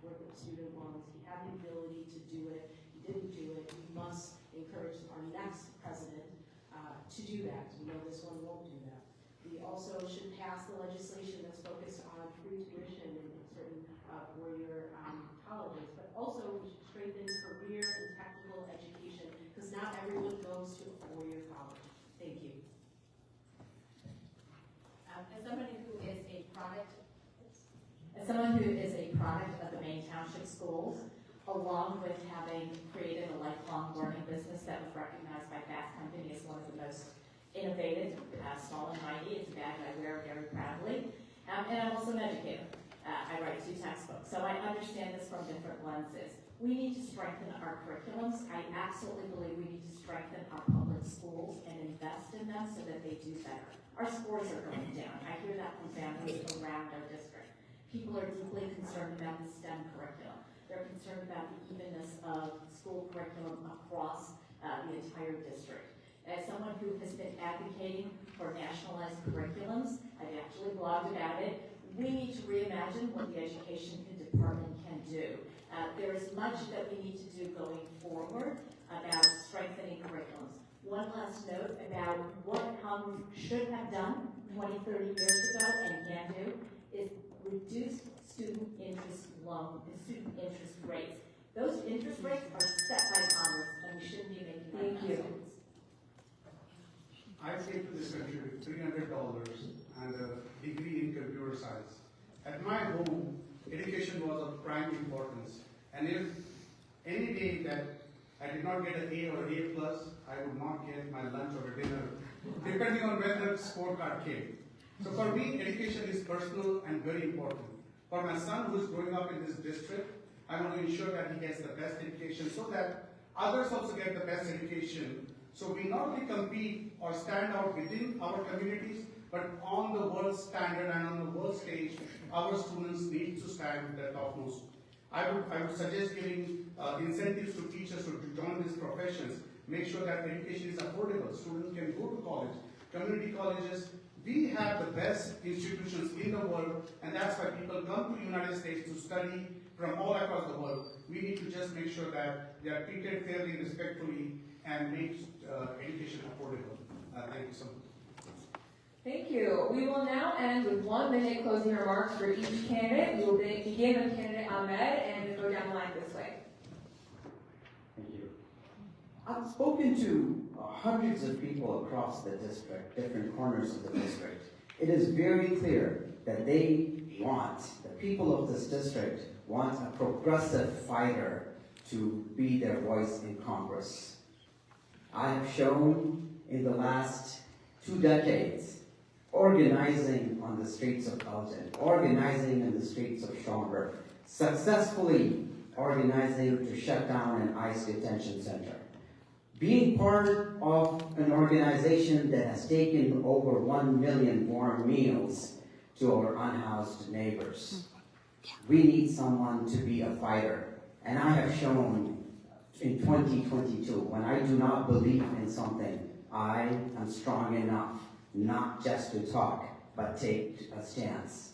worth of student loans. He had the ability to do it. He didn't do it. We must encourage our next president to do that. We know this one won't do that. We also should pass the legislation that's focused on free tuition in certain four-year colleges, but also we should strengthen career and technical education because not everyone goes to a four-year college. Thank you. As someone who is a product of the Maine Township Schools, along with having created a lifelong learning business that was recognized by Fast Company as one of the most innovative, small and mighty, it's a badge I wear very proudly. And I'm also an educator. I write 2 textbooks, so I understand this from different lenses. We need to strengthen our curriculums. I absolutely believe we need to strengthen our public schools and invest in them so that they do better. Our scores are going down. I hear that from families around our district. People are deeply concerned about the STEM curriculum. They're concerned about the evenness of school curriculum across the entire district. As someone who has been advocating for nationalized curriculums, I've actually blogged about it. We need to reimagine what the education department can do. There is much that we need to do going forward about strengthening curriculums. One last note about what Congress should have done 20, 30 years ago and can do is reduce student interest rates. Those interest rates are set by Congress, and we shouldn't be making that. Thank you. I came to this country with $300 and a degree in computer science. At my home, education was of prime importance. And if any day that I did not get an A or A plus, I would not get my lunch or dinner, depending on where the scorecard came. So for me, education is personal and very important. For my son who is growing up in this district, I want to ensure that he gets the best education so that others also get the best education. So we not only compete or stand out within our communities, but on the world standard and on the world stage, our students need to stand the topmost. I would suggest giving incentives to teachers to join these professions, make sure that education is affordable, students can go to college, community colleges. We have the best institutions in the world, and that's why people come to the United States to study from all across the world. We need to just make sure that they are treated fairly, respectfully, and make education affordable. Thank you so much. Thank you. We will now end with 1 minute closing remarks for each candidate. We will begin with candidate Ahmed and go down the line this way. Thank you. I've spoken to hundreds of people across the district, different corners of the district. It is very clear that the people of this district want a progressive fighter to be their voice in Congress. I have shown in the last 2 decades organizing on the streets of Elgin, organizing in the streets of Schaumburg, successfully organizing to shut down an ICE detention center. Being part of an organization that has taken over 1 million warm meals to our unhoused neighbors. We need someone to be a fighter. And I have shown in 2022, when I do not believe in something, I am strong enough not just to talk, but take a stance.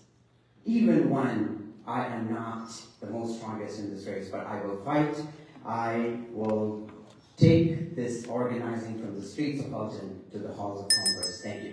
Even when I am not the most strongest in this race, but I will fight. I will take this organizing from the streets of Elgin to the halls of Congress. Thank you.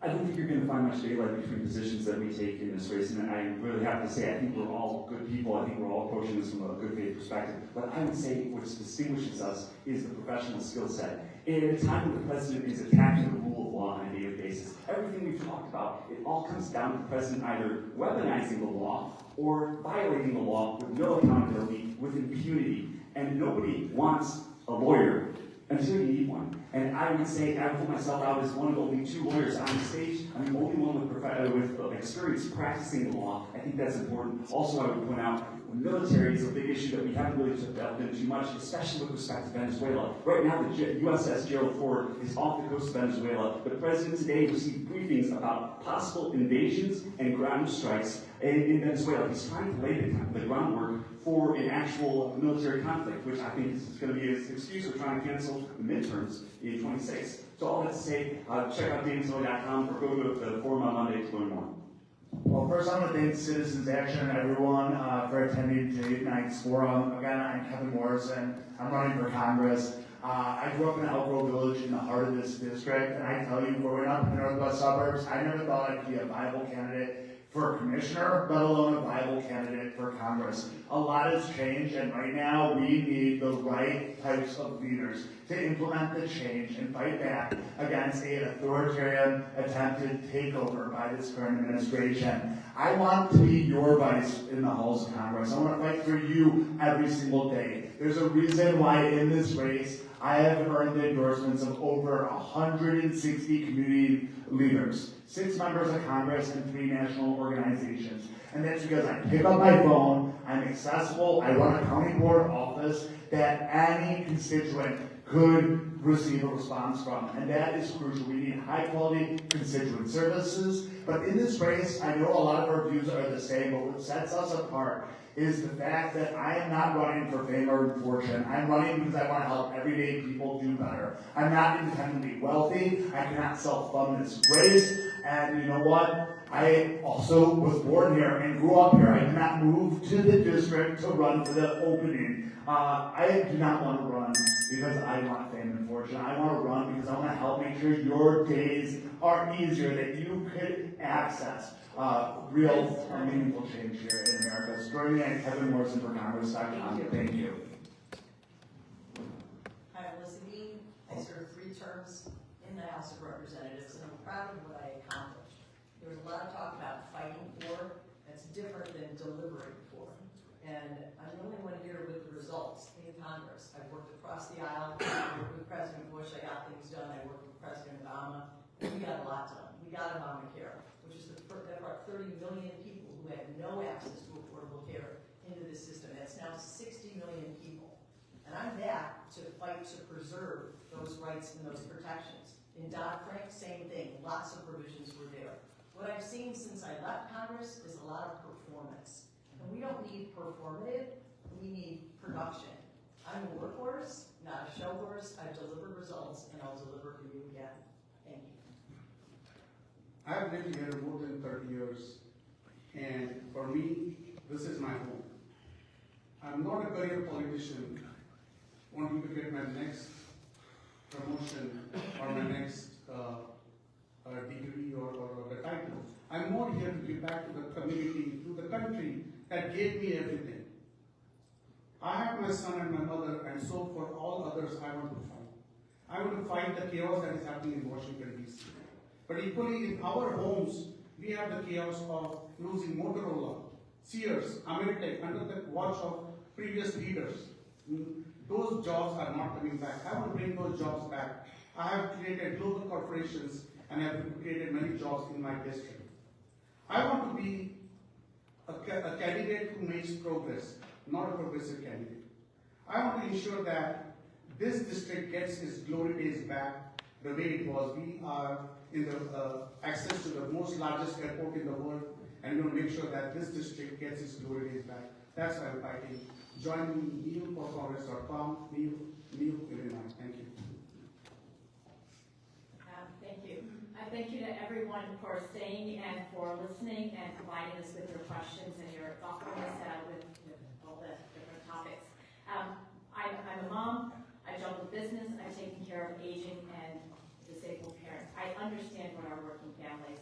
I don't think you're going to find much daylight between positions that we take in this race, and I really have to say, I think we're all good people. I think we're all approaching this from a good faith perspective. But I would say what distinguishes us is the professional skill set. In a time when the president is attacking the rule of law on a daily basis, everything we've talked about, it all comes down to the president either weaponizing the law or violating the law with no accountability, with impunity. And nobody wants a lawyer until you need one. And I would say, I put myself out as one of only 2 lawyers on the stage. I'm the only one with experience practicing the law. I think that's important. Also, I would point out, the military is a big issue that we haven't really delved into too much, especially with respect to Venezuela. Right now, the USS Gerald Ford is off the coast of Venezuela. The president today received briefings about possible invasions and ground strikes in Venezuela. He's trying to lay the groundwork for an actual military conflict, which I think is going to be his excuse for trying to cancel the midterms in 26. So all that to say, check out DavisWay.com or go to the forum on Monday to learn more. Well, first I want to thank Citizens Action and everyone for attending tonight's forum. Again, I'm Kevin Morrison. I'm running for Congress. I grew up in Elk Grove Village in the heart of this district, and I tell you, growing up in the northwest suburbs, I never thought I'd be a viable candidate for commissioner, let alone a viable candidate for Congress. A lot has changed, and right now we need the right types of leaders to implement the change and fight back against an authoritarian attempted takeover by this current administration. I want to be your voice in the halls of Congress. I want to fight for you every single day. There's a reason why in this race I have earned the endorsements of over 160 community leaders, 6 members of Congress, and 3 national organizations. And that's because I pick up my phone, I'm accessible, I run a county board office that any constituent could receive a response from. And that is crucial. We need high quality constituent services. But in this race, I know a lot of our views are the same, but what sets us apart is the fact that I am not running for fame or fortune. I'm running because I want to help everyday people do better. I'm not independently wealthy. I cannot self-fund this race. And you know what? I also was born here and grew up here. I did not move to the district to run for the opening. I do not want to run because I want fame and fortune. I want to run because I want to help make sure your days are easier, that you could access real meaningful change here in America. So join me at Kevin Morrison for Congress.com. Thank you. Hi, I'm Melissa Dean. I served 3 terms in the House of Representatives, and I'm proud of what I accomplished. There was a lot of talk about fighting for. That's different than delivering for. And I'm the only one here with the results in Congress. I've worked across the aisle. I worked with President Bush. I got things done. I worked with President Obama. We got a lot done. We got Obamacare, which is that brought 30 million people who had no access to affordable care into the system. That's now 60 million people. And I'm back to fight to preserve those rights and those protections. In Dodd-Frank, same thing. Lots of provisions were there. What I've seen since I left Congress is a lot of performance. And we don't need performative, we need production. I'm a workhorse, not a show horse. I've delivered results, and I'll deliver for you again. Thank you. I've lived here more than 30 years, and for me, this is my home. I'm not a career politician wanting to get my next promotion or my next degree or the title. I'm more here to give back to the community, to the country that gave me everything. I have my son and my mother, and so for all others, I want to fight. I want to fight the chaos that is happening in Washington, D.C. But equally, in our homes, we have the chaos of losing Motorola, Sears, Ameritech, under the watch of previous leaders. Those jobs are not coming back. I want to bring those jobs back. I have created global corporations and have created many jobs in my district. I want to be a candidate who makes progress, not a progressive candidate. I want to ensure that this district gets its glory days back the way it was. We are in the access to the most largest airport in the world, and we will make sure that this district gets its glory days back. That's why I'm fighting. Join me, neilforcongress.com, Neil, Illinois. Thank you. Thank you. Thank you to everyone for staying and for listening and providing us with your questions and your thoughtfulness with all the different topics. I'm a mom. I juggle business. I'm taking care of aging and disabled parents. I understand what our working families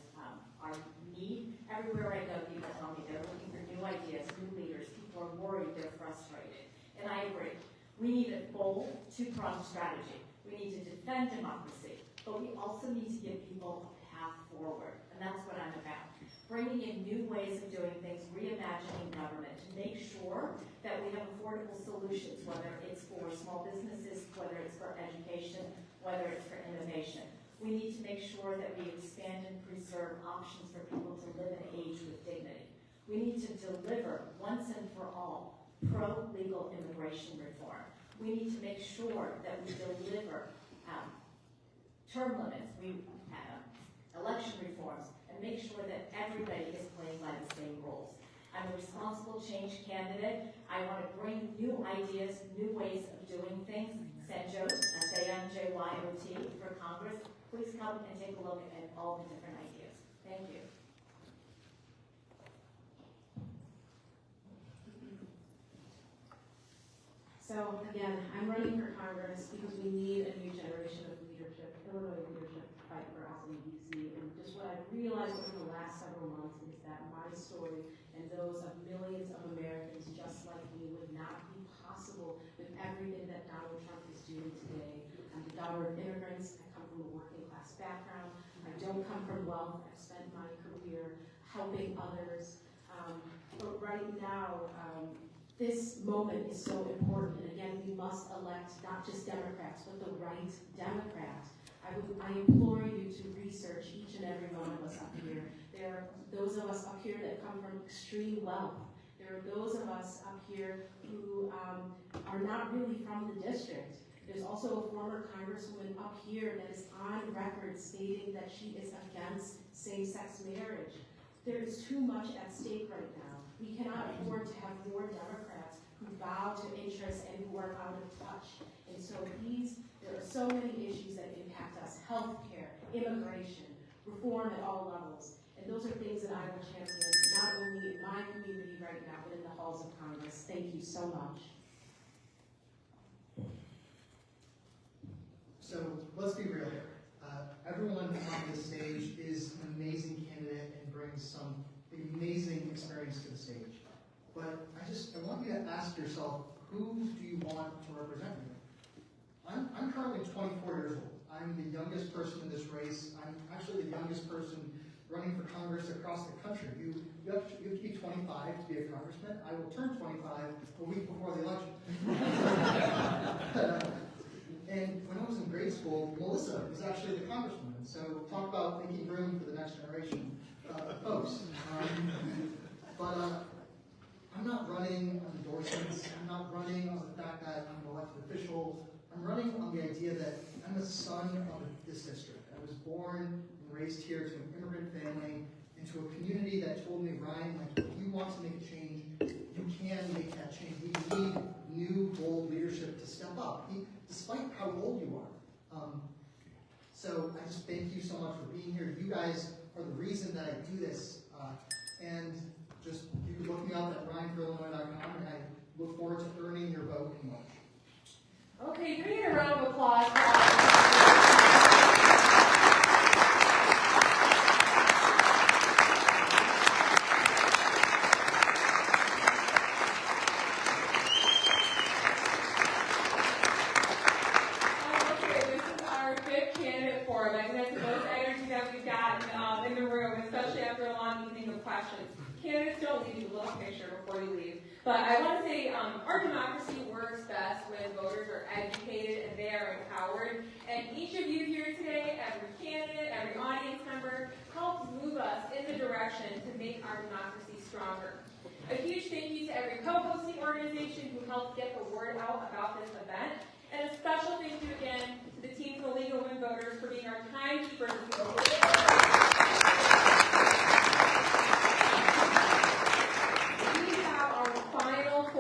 are need. Everywhere I go, people tell me they're looking for new ideas, new leaders. People are worried, they're frustrated. And I agree. We need a bold, two-pronged strategy. We need to defend democracy, but we also need to give people a path forward. And that's what I'm about. Bringing in new ways of doing things, reimagining government to make sure that we have affordable solutions, whether it's for small businesses, whether it's for education, whether it's for innovation. We need to make sure that we expand and preserve options for people to live and age with dignity. We need to deliver, once and for all, pro-legal immigration reform. We need to make sure that we deliver term limits, election reforms, and make sure that everybody is playing by the same rules. I'm a responsible change candidate. I want to bring new ideas, new ways of doing things. Sanjot, S-A-N-J-Y-O-T, for Congress. Please come and take a look at all the different ideas. Thank you. So again, I'm running for Congress because we need a new generation of leadership, Illinois leadership to fight for us in DC. And just what I've realized over the last several months is that my story and those of millions of Americans just like me would not be possible with everything that Donald Trump is doing today. I'm the daughter of immigrants. I come from a working class background. I don't come from wealth. I've spent my career helping others. But right now, this moment is so important, and again, we must elect not just Democrats, but the right Democrat. I implore you to research each and every one of us up here. There are those of us up here that come from extreme wealth. There are those of us up here who are not really from the district. There's also a former congresswoman up here that is on record stating that she is against same-sex marriage. There is too much at stake right now. We cannot afford to have more Democrats who bow to interests and who are out of touch. And so there are so many issues that impact us: healthcare, immigration, reform at all levels. And those are things that I will champion, not only in my community right now, but in the halls of Congress. Thank you so much. So let's be real here. Everyone on this stage is an amazing candidate and brings some amazing experience to the stage. But I want you to ask yourself, who do you want to represent you? I'm currently 24 years old. I'm the youngest person in this race. I'm actually the youngest person running for Congress across the country. You have to be 25 to be a congressman. I will turn 25 a week before the election. And when I was in grade school, Melissa was actually the congresswoman. So talk about making room for the next generation of folks. But I'm not running on endorsements. I'm not running on the fact that I'm an elected official. I'm running on the idea that I'm a son of this district. I was born and raised here to an immigrant family, into a community that told me, Ryan, like, if you want to make a change, you can make that change. We need new, bold leadership to step up, despite how old you are. So I just thank you so much for being here. You guys are the reason that I do this. And just, you can look me up at ryanforillinois.com, and I look forward to earning your vote in March. Okay, can we get a round of applause for all Okay, this is our fifth candidate forum. I think that's the most energy that we've gotten in the room, especially after a long evening of questions. Candidates don't leave you a little picture before you leave. But I want to say our democracy works best when voters are educated and they are empowered. And each of you here today, every candidate, every audience member, helps move us in the direction to make our democracy stronger. A huge thank you to every co-hosting organization who helped get the word out about this event. And a special thank you again to the team from the League of Women Voters for being our timekeepers.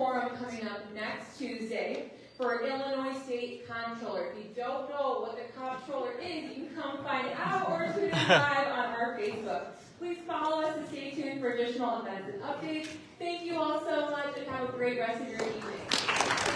Forum coming up next Tuesday for Illinois State Comptroller. If you don't know what the Comptroller is, you can come find out or tune in live on our Facebook. Please follow us and stay tuned for additional events and updates. Thank you all so much and have a great rest of your evening.